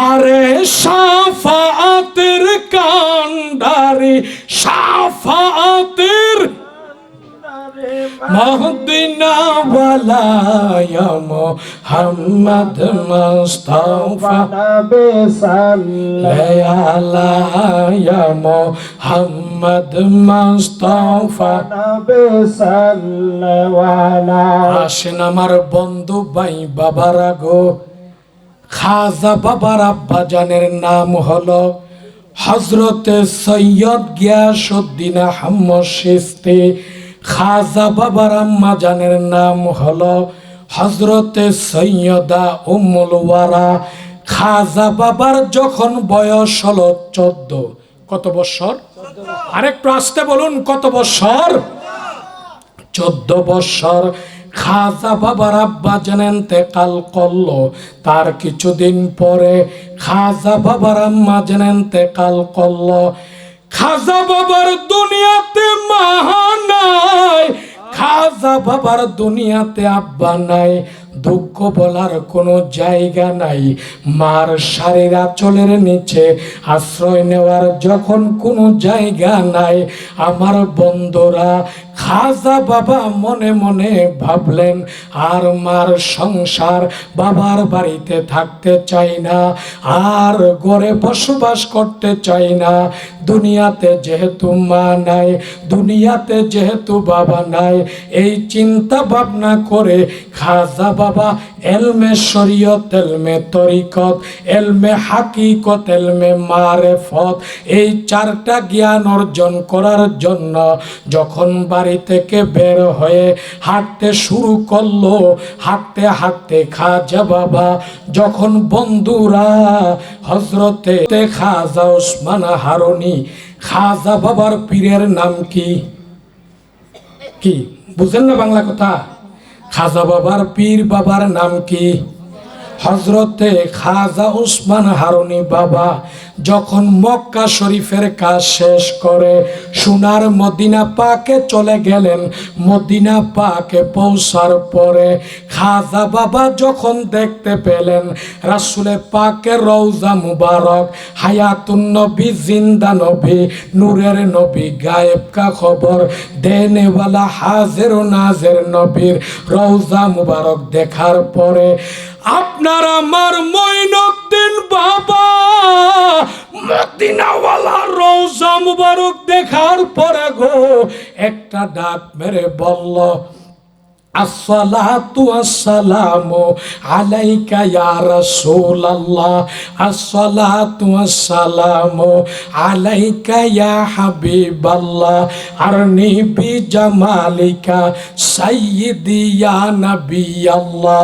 আরে শাফাতের কান্ডারি শাফাতের মদিনা ওয়ালা ইয়া মুহাম্মদ মুস্তাফা
নবী সাল্লাল্লাহু
ইয়া মুহাম্মদ মুস্তাফা
নবী সাল্লাল্লাহু আলা
আসেন আমার বন্ধু ভাই বাবারা গো খাজা বাবার আব্বা জানের নাম হলো হযরতে সৈয়দ গিয়াসউদ্দিন আহমদ চিশতি খাজা বাবার আম্মা জানের নাম হলো হযরতে সৈয়দা উম্মুল ওয়ারা খাজা বাবার যখন বয়স হলো 14 কত বছর আরেকটু আসতে বলুন কত বছর 14 বছর খাজা বাবার আব্বা যেন ইন্তেকাল করলো তার কিছুদিন পরে খাজা বাবার আম্মা যেন ইন্তেকাল করলো খাজা বাবার দুনিয়াতে মা নাই খাজা বাবার দুনিয়াতে আব্বা নাই দুঃখ বলার কোনো জায়গা নাই মার শাড়ির আঁচলের নিচে আশ্রয় নেওয়ার যখন কোনো জায়গা নাই আমার বন্ধুরা খাজা বাবা মনে মনে ভাবলেন আর মার সংসার বাবার বাড়িতে থাকতে চাই না আর ঘরে বসবাস করতে চাই না দুনিয়াতে যেহেতু মা নাই দুনিয়াতে যেহেতু বাবা নাই এই চিন্তা ভাবনা করে খাজা বাবা এলমে শরীয়ত, এলমে তরিকত, এলমে হাকিকত, এলমে মারেফত, এই চারটা জ্ঞান অর্জন করার জন্য যখন বাড়ি থেকে বের হয়ে হাঁটতে শুরু করলো, হাঁটতে হাঁটতে খাজা বাবা যখন বন্ধুরা হজরতে খাজা ওসমান হারুনি, খাজা বাবার পীরের নাম কি? কি বুঝেন না বাংলা কথা? খাজা বাবার পীর বাবার নাম কি? হজরতে খাজা ওসমান হারুনি বাবা যখন মক্কা শরীফের কাজ শেষ করে সোনার মদিনা পাকে চলে গেলেন, মদিনা পাকে পৌঁছার পরে খাজা বাবা যখন দেখতে পেলেন রাসূলে পাকের রওজা মুবারক, হায়াতুন নবী, জিন্দা নবী, নূরের নবী, গায়েব কা খবর দেনে ওয়ালা, হাজির ও নাজির নবীর রওজা মুবারক দেখার পরে আপনার আমার মঈনুদ্দিন বাবা মদিনাওয়ালা রওজা মুবারক দেখার পরে গো একটা ডাক মেরে বলল, আসসালাতু আসসালামু আলাইকা ইয়া রাসূলুল্লাহ, আসসালাতু আসসালামু আলাইকা ইয়া হাবিবাল্লাহ, আরনি বিজামালিকা সাইয়্যিদি ইয়া নবিয়াল্লাহ,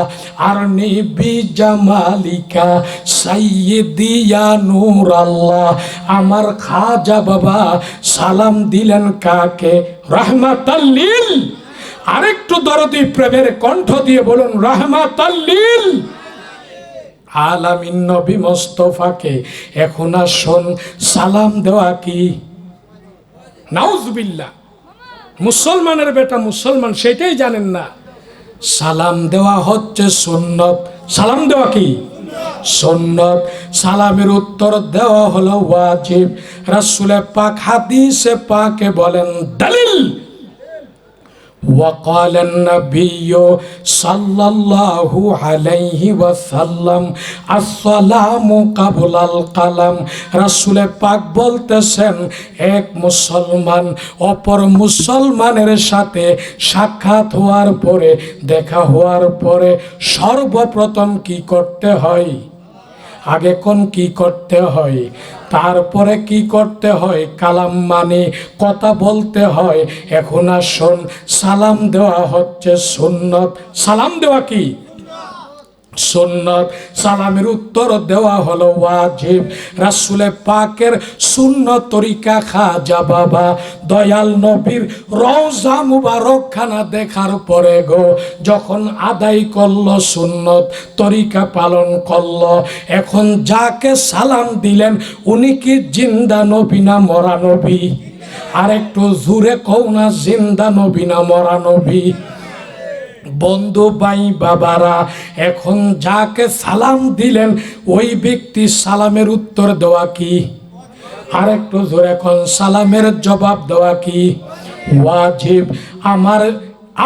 আরনি বিজামালিকা সাইয়্যিদি ইয়া নূরাল্লাহ। আমার খাজা বাবা সালাম দিলেন কাকে? রাহমাতাল লিল। আরেকটু দরদি প্রেমের কণ্ঠ দিয়ে বলুন রাহমাতাল লিল আলামিন নবী মুস্তাফাকে। এখন আসুন সালাম দেওয়া কি? নাউজুবিল্লাহ, মুসলমানের বেটা মুসলমান সেটাই জানেন না। সালাম দেওয়া হচ্ছে সুন্নত। সালাম দেওয়া কি? সুন্নত। সালামের উত্তর দেওয়া হলো ওয়াজিব। রাসূলে পাক হাদিসে পাকে বলেন দলিল, وقال النبي صلى الله عليه وسلم السلام قبل القلم। রাসূল পাক বলতেছেন এক মুসলমান অপর মুসলমানের সাথে সাক্ষাৎ হওয়ার পরে, দেখা হওয়ার পরে সর্বপ্রথম কি করতে হয়? আগে কোন কি করতে হয়, তারপরে কি করতে হয়? কালাম মানে কথা বলতে হয়। এখন আসুন সালাম দেওয়া হচ্ছে সুন্নত। সালাম দেওয়া কি? সুন্নত। সালামের উত্তর দেওয়া হলো ওয়াজিব। রাসূলে পাকের সুন্নত তরিকা খাজা বাবা দয়াল নবীর রওজা মুবারক খানা দেখার পরে গো যখন আদায় করলো, সুন্নত তরিকা পালন করলো, এখন যাকে সালাম দিলেন উনি কি জিন্দা নবী না মরা নবী? আর একটু জোরে কও না, জিন্দা নবী না মরা নবী? বন্ধু ভাই বাবারা, এখন যাকে সালাম দিলেন ওই ব্যক্তি সালামের উত্তর দেওয়া কি? আর একটু জোরে এখন সালামের জবাব দেওয়া কি? ওয়াজিব। আমার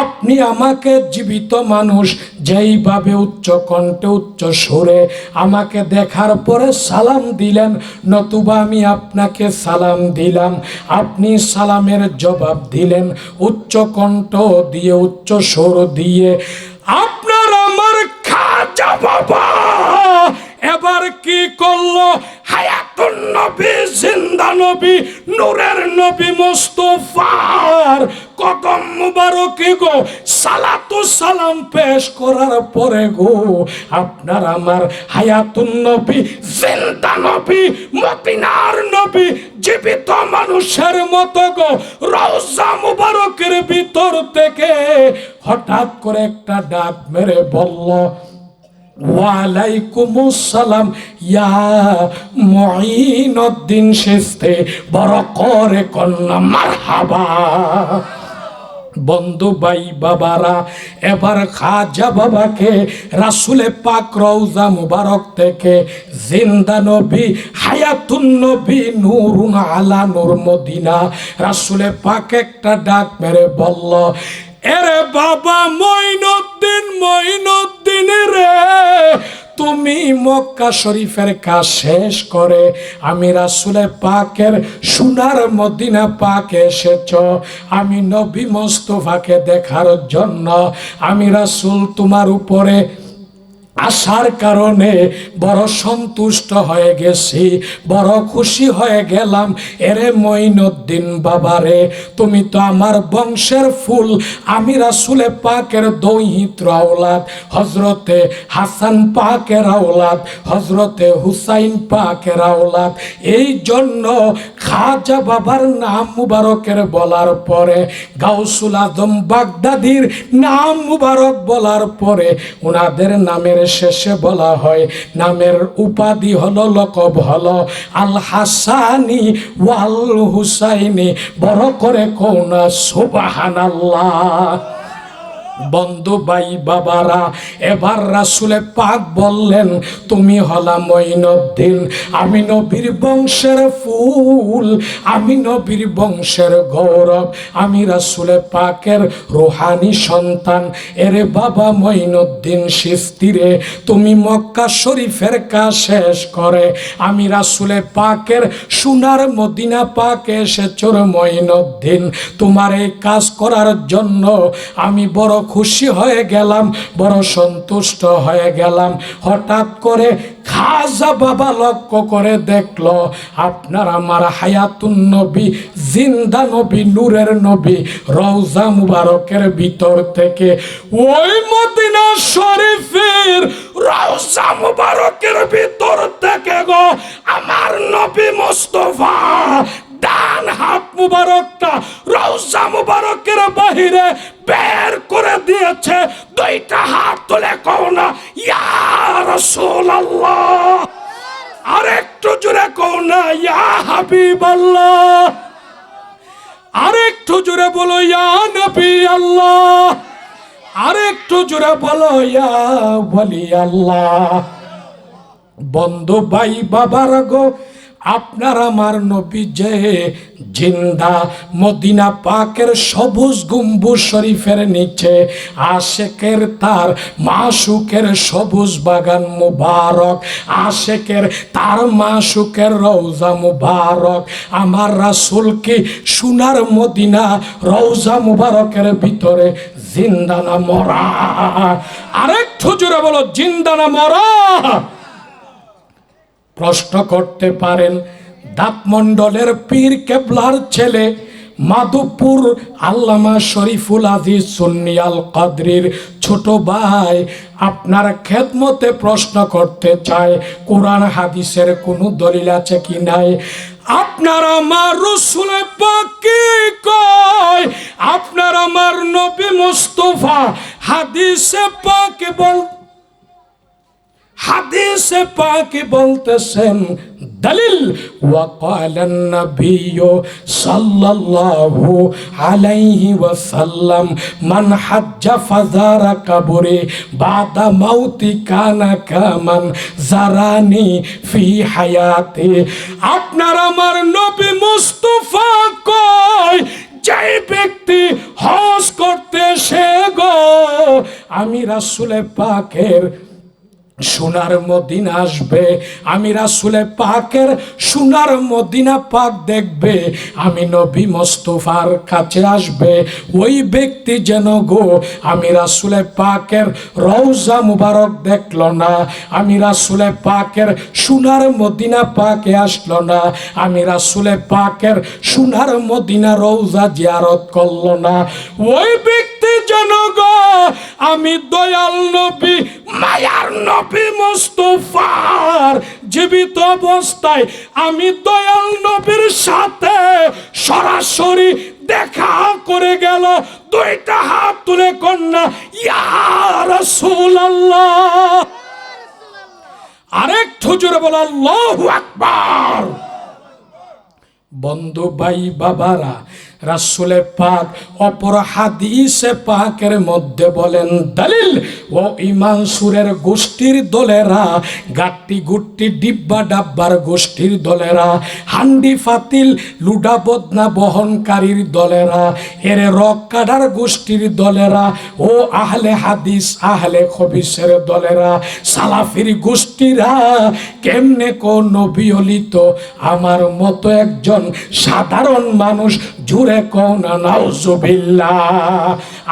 আপনি আমাকে জীবিত মানুষ যেইভাবে উচ্চ কণ্ঠে উচ্চ সুরে আমাকে দেখার পরে সালাম দিলেন, নতুবা আমি আপনাকে সালাম দিলাম, আপনি সালামের জবাব দিলেন উচ্চ কণ্ঠ দিয়ে, উচ্চ সুর দিয়ে। আপনার আমার খাজা বাবা এবার কি করলো? হায়াতুন নবী, জিন্দা নবী, নূরের নবী মুস্তাফার কদম মুবারকে গো সালাতু সালাম পেশ করার পরে গো আপনার আমার হায়াতুন নবী, জিন্দা নবী, মদিনার নবী, জীবিত মানুষের মতো গো রওজা মুবারকের ভিতর থেকে হঠাৎ করে একটা ডাক মেরে বলল, ওয়ালাইকুমুস সালাম ইয়া মুঈনুদ্দিন চিশতি, বড় করে কন্যা মারহাবা। বন্ধু ভাই বাবারা, এবার খাজা বাবাকে রাসূলে পাক রওজা মুবারক থেকে জিন্দা নবী, হায়াতুন নবী, নূরুন আলা নূর মদিনা, রাসূলে পাক একটা ডাক মেরে বলল, এরে বাবা মঈনুদ্দিন, মঈনুদ্দিন রে, তুমি মক্কা শরীফের কাজ শেষ করে আমি রাসূলে পাকের সোনার মদিনা পাকে এসেছ, আমি নবী মুস্তাফাকে দেখার জন্য। আমি রাসূল তোমার উপরে আসার কারণে বড় সন্তুষ্ট হয়ে গেছি, বড় খুশি হয়ে গেলাম। এরে মঈনুদ্দিন বাবারে, তুমি তো আমার বংশের ফুল, আমি রাসূলে পাকের দৌহিত্র আওলাদ, হজরতে হাসান পাকের আওলাদ, হজরতে হুসাইন পাকের আওলাদ। এই জন্য খাজা বাবার নাম মুবারকের বলার পরে, গাউসুল আজম বাগদাদির নাম মুবারক বলার পরে ওনাদের নামের শেষে বলা হয়, নামের উপাধি হলো, লকব হলো আল হাসানি ওয়াল হুসাইনি। বড় করে কোনা সুবহানাল্লাহ। বন্ধু ভাই বাবারা, এবার রাসূলে পাক বললেন, তুমি হলা মঈনুদ্দিন, আমি নবীর বংশের ফুল, আমি নবীর বংশের গৌরব, আমি রাসূলে পাকের রূহানি সন্তান। এরে বাবা মঈনুদ্দিন চিশতিরে, তুমি মক্কা শরীফের কাজ শেষ করে আমি রাসূলে পাকের সোনার মদিনা পাকে এসেছো রে মঈনুদ্দিন। তোমার এই কাজ করার জন্য আমি বড় খুশি হয়ে গেলাম, বড় সন্তুষ্ট হয়ে গেলাম। হঠাৎ করে খাজা বাবা লক্ষ্য করে দেখলো, আপনার আমার হায়াতুন নবী, জিন্দা নবী, নূরের নবী রওজা মুবারকের ভিতর থেকে, ওই মদিনা শরীফের রওজা মুবারকের ভিতর থেকে গো আমার নবী মুস্তাফা ডান হাত মুবারকটা রওজা মুবারকের বাহিরে বের করে দিয়েছে। দুইটা হাত তুলে কও না ইয়া রাসূলুল্লাহ, আরেকটু জোরে কও না ইয়া হাবিবাল্লাহ, আরেকটু জোরে বলো ইয়া নবী আল্লাহ, আরেকটু জোরে বলো ইয়া ওয়ালি আল্লাহ। বন্ধু ভাই বাবার গো, আপনার আমার নবী যে জিন্দা মদিনা পাকের সবুজ গম্বুজ শরীফের নিচে আশেকের তার মাসুকের সবুজ বাগান মুবারক, আশেকের তার মাসুকের রওজা মুবারক, আমার রাসূল কি সোনার মদিনা রওজা মুবারকের ভিতরে জিন্দা না মরা? আরেকটু জোরে বলো জিন্দা না মরা? প্রশ্ন করতে পারেন, দাঁতমণ্ডলের পীর কেবলার ছেলে মাধবপুর আল্লামা শরীফুল আজিজ সুন্নি আল কাদরির ছোট ভাই আপনার খেদমতে প্রশ্ন করতে চায়, কোরআন হাদিসের কোনো দলিল আছে কি নাই? আপনার আমার রাসূল পাক কি কয়? আপনার আমার নবী মুস্তাফা হাদিসে পাকে হাদিসে পাকে বলতেছেন, দলিল ওয়াকালান নবিয়্যু সাল্লাল্লাহু আলাইহি ওয়াসাল্লাম মান হাজ্জা ফাযারা কবরে বাদা মাউতি কানা কামান জারানি ফি হায়াতি। আপনার আমার নবী মুস্তাফা কয়, যে ব্যক্তি হজ করতে সে গো আমি রাসূলে পাকের সোনার মদিনা আসবে, আমি রাসূলে পাকের সোনার মদিনা পাক দেখবে, আমি নবী মুস্তাফার কাছে আসবে, ওই ব্যক্তি যেন গো আমি রাসূলে পাকের রওজা মুবারক দেখলো না, আমি রাসূলে পাকের সোনার মদিনা পাকে আসলো না, আমি রাসূলে পাকের সোনার মদিনা রওজা জিয়ারত করলো না, ওই ব্যক্তি যেন গো আমি দয়াল নবী মায়ার নবী মুস্তাফার জীবিত অবস্থায় আমি দয়াল নবীর সাথে সরাসরি দেখা করে গেল। দুইটা হাত তুলে কন্যা ইয়া রাসূলুল্লাহ, আরেকটু জোরে বলো আল্লাহু আকবার। বন্ধু ভাই বাবারা, রাসূলে পাক অপর হাদিসে পাকের মধ্যে বলেন, দলিল ও ইমান সুরের গোষ্ঠীর দলেরা, গাট্টি গুট্টি ডিব্বা ডাব্বার গোষ্ঠীর দলেরা, হান্ডি ফাতিল লুডা বদনা বহনকারীর দলেরা, এর রক কাটার গোষ্ঠীর দলেরা, ও আহলে হাদিস আহলে খবিসের দলেরা, সালাফির গোষ্ঠীরা কেমনে কোন নবী অলি তো আমার মতো একজন সাধারণ মানুষ জুড়ে জুড়ে কোনা নাউজুবিল্লাহ।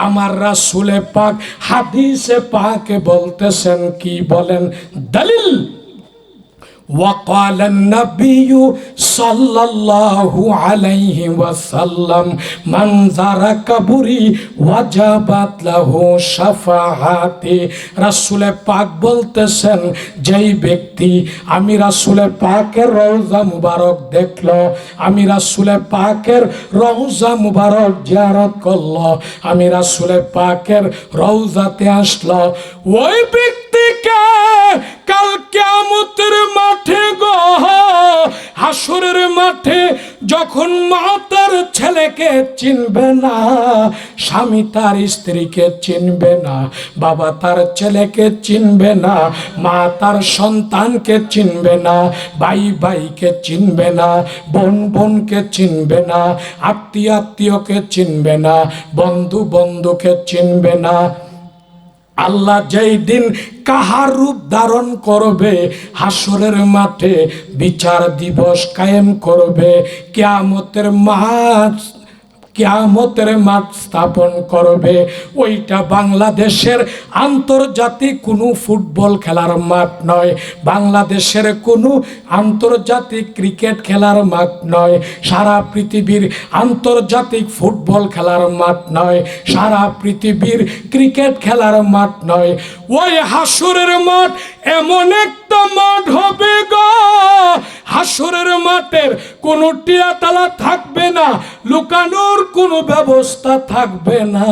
আমার রাসূলে পাক হাদিসে পাকে বলতেছেন, কি বলেন? দলিল وقال النبي صلى الله عليه وسلم من زار قبري وجبت له شفاعتي। রাসূলে পাক বলতেছেন, যেই ব্যক্তি আমি রাসূলে পাকের রওজা মুবারক দেখলো, আমি রাসূলে পাকের রওজা মুবারক জিয়ারত করলো, আমি রাসূলে পাকের রওজাতে আসলো, ওই ব্যক্তিকে কাল কিয়ামতের মাঠে গো, হাসরের মাঠে যখন মা তার ছেলেকে চিনবে না, স্বামী তার স্ত্রীকে চিনবে না, বাবা তার ছেলেকে চিনবে না, মা তার সন্তানকে চিনবে না, ভাই ভাইকে চিনবে না, বোন বোনকে চিনবে না, আত্মীয় আত্মীয়কে চিনবে না, বন্ধু বন্ধুকে চিনবে না। আল্লাহ যেই দিন কাহার রূপ ধারণ করবে, হাসরের মাঠে বিচার দিবস কায়েম করবে, কিয়ামতের মাঠ স্থাপন করবে। ওইটা বাংলাদেশের আন্তর্জাতিক কোনো ফুটবল খেলার মাঠ নয়, বাংলাদেশের কোনো আন্তর্জাতিক ক্রিকেট খেলার মাঠ নয়, সারা পৃথিবীর আন্তর্জাতিক ফুটবল খেলার মাঠ নয়, সারা পৃথিবীর ক্রিকেট খেলার মাঠ নয়। ওই হাসরের মাঠ এমন একটা মাঠ হবে গো, হাসরের মাঠের কোনো টিয়াতালা থাকবে না, লুকানোর কোনো ব্যবস্থা থাকবে না।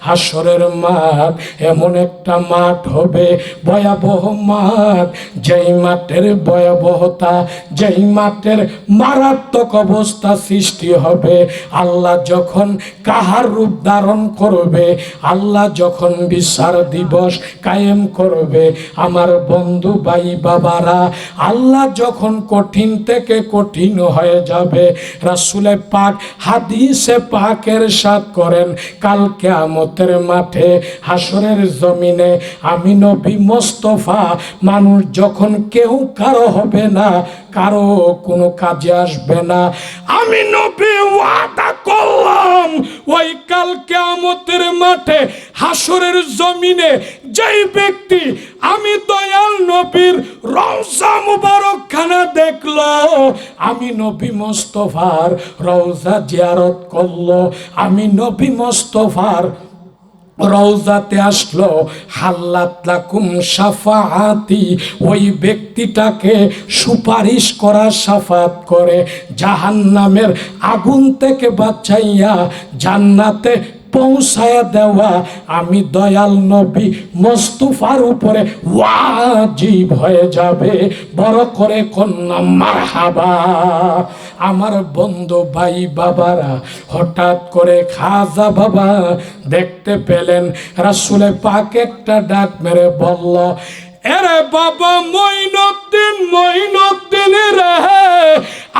হাসরের মাঠ এমন একটা মাঠ হবে, ভয়াবহ মাঠ, যেই মাঠের ভয়াবহতা, যেই মাঠের মারাত্মক অবস্থা সৃষ্টি হবে। আল্লাহ যখন কাহার রূপ ধারণ করবে, আল্লাহ যখন বিচার দিবস কায়েম করবে, আমার বন্ধু ভাই বাবারা, আল্লাহ যখন কঠিন থেকে কঠিন হয়ে যাবে, রাসূলে পাক হাদিসে পাকের সাথ করেন, কাল কিয়ামতের মাঠে হাসরের জমিনে আমি নবী মোস্তফা, মানুষ যখন কেউ কারো হবে না, কারো কোনো কাজে আসবে না, আমি নবী ওয়াদা করলাম ওই কাল কিয়ামতের মাঠে হাসরের জমিনে যেই ব্যক্তি আমি দয়াল নবীর রওজা মুবারক খানা দেখলো, আমি নবী মোস্তফার রওজা জিয়ারত করলো, আমি নবী মোস্তফার রওজাতে আসলো, হাল্লাত লাকুম শাফাআতি, ওই ব্যক্তিটাকে সুপারিশ করা, শাফাত করে জাহান্নামের আগুন থেকে বাঁচাইয়া জান্নাতে পৌঁছায়া দেওয়া আমি দয়াল নবী মোস্তফার উপরে ওয়াজিব হয়ে যাবে। বড় করে কন্যা মারহাবা। আমার বন্ধু ভাই বাবারা, হঠাৎ করে খাজা বাবা দেখতে পেলেন রাসূলে পাক একটা ডাক মেরে বলল, এরে বাবা মঈনুদ্দিন, মঈনুদ্দিন রে,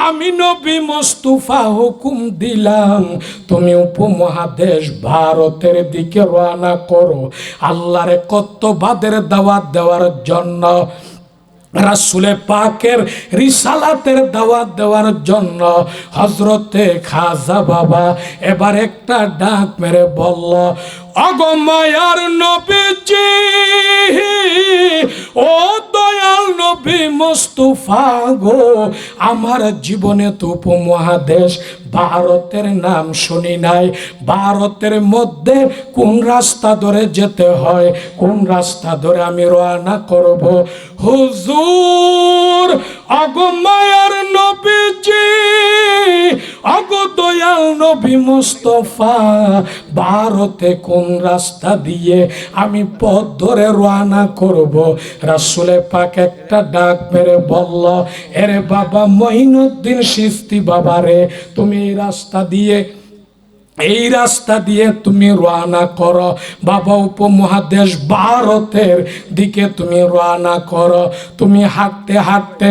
আমি নবী মোস্তফা হুকুম দিলাম তুমি উপমহাদেশ ভারতের দিকে রওনা করো, আল্লাহর কর্তব্যের দাওয়াত দেওয়ার জন্য, রাসূলে পাকের রিসালাতের দাওয়াত দেওয়ার জন্য। হযরতে খাজা বাবা এবার একটা ডাক মেরে বলল, ওগো মায়ার নবীজি, ও দয়াল নবী মোস্তফা গো, আমার জীবনে তো উপমহাদেশ ভারতের নাম শুনি নাই, ভারতের মধ্যে কোন রাস্তা ধরে যেতে হয়, কোন রাস্তা ধরে আমি রওনা করব? হুজুর, ওগো মায়ার নবীজি, ওগো দয়াল নবী মোস্তফা, ভারতে কোন রাস্তা দিয়ে আমি পথ ধরে রওনা করব? রাসূলে পাক একটা ডাক মেরে বলল, এরে বাবা মঈনুদ্দিন চিশতি বাবা রে, তুমি এই রাস্তা দিয়ে তুমি রওনা করো বাবা, উপমহাদেশ ভারতের দিকে তুমি রওনা করো। তুমি হাঁটতে হাঁটতে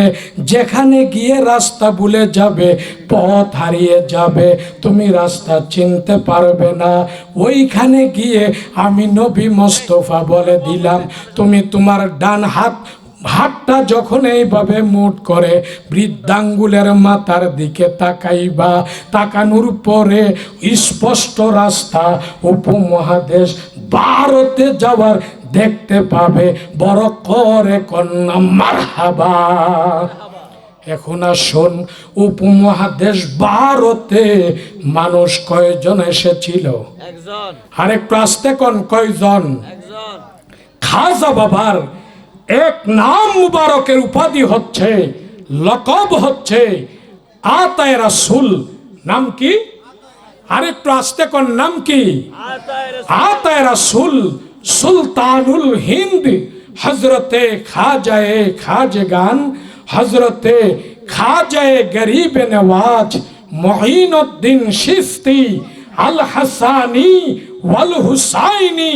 যেখানে গিয়ে রাস্তা ভুলে যাবে, পথ হারিয়ে যাবে, তুমি রাস্তা চিনতে পারবে না, ওইখানে গিয়ে আমি নবী মোস্তফা বলে দিলাম, তুমি তোমার ডান হাত হাতটা যখন এইভাবে মুঠ করে বৃদ্ধাঙ্গুলের মাথার দিকে তাকাইবা, তাকানোর পরে স্পষ্ট রাস্তা উপমহাদেশ ভারতে যাওয়ার দেখতে পাবে। বড় করে কন্যা মারহাবা। এখন আসুন, উপমহাদেশ ভারতে মানুষ কয়জন এসেছিল?
একজন।
আরেকটু আসতে কোন কয়জন?
একজন।
খাজা বাবার এক নাম মুবারকের উপাধি হচ্ছে, লকব হচ্ছে আতায়ে রাসূল। নাম কি? আরেকটু আসতে কোন নাম কি? আতায়ে রাসূল সুলতানুল হিন্দ হযরতে খাজায়ে খাজগান হযরতে খাজায়ে গরিব নওয়াজ মুঈনুদ্দিন চিশতি আল হাসানি ওয়াল হুসাইনি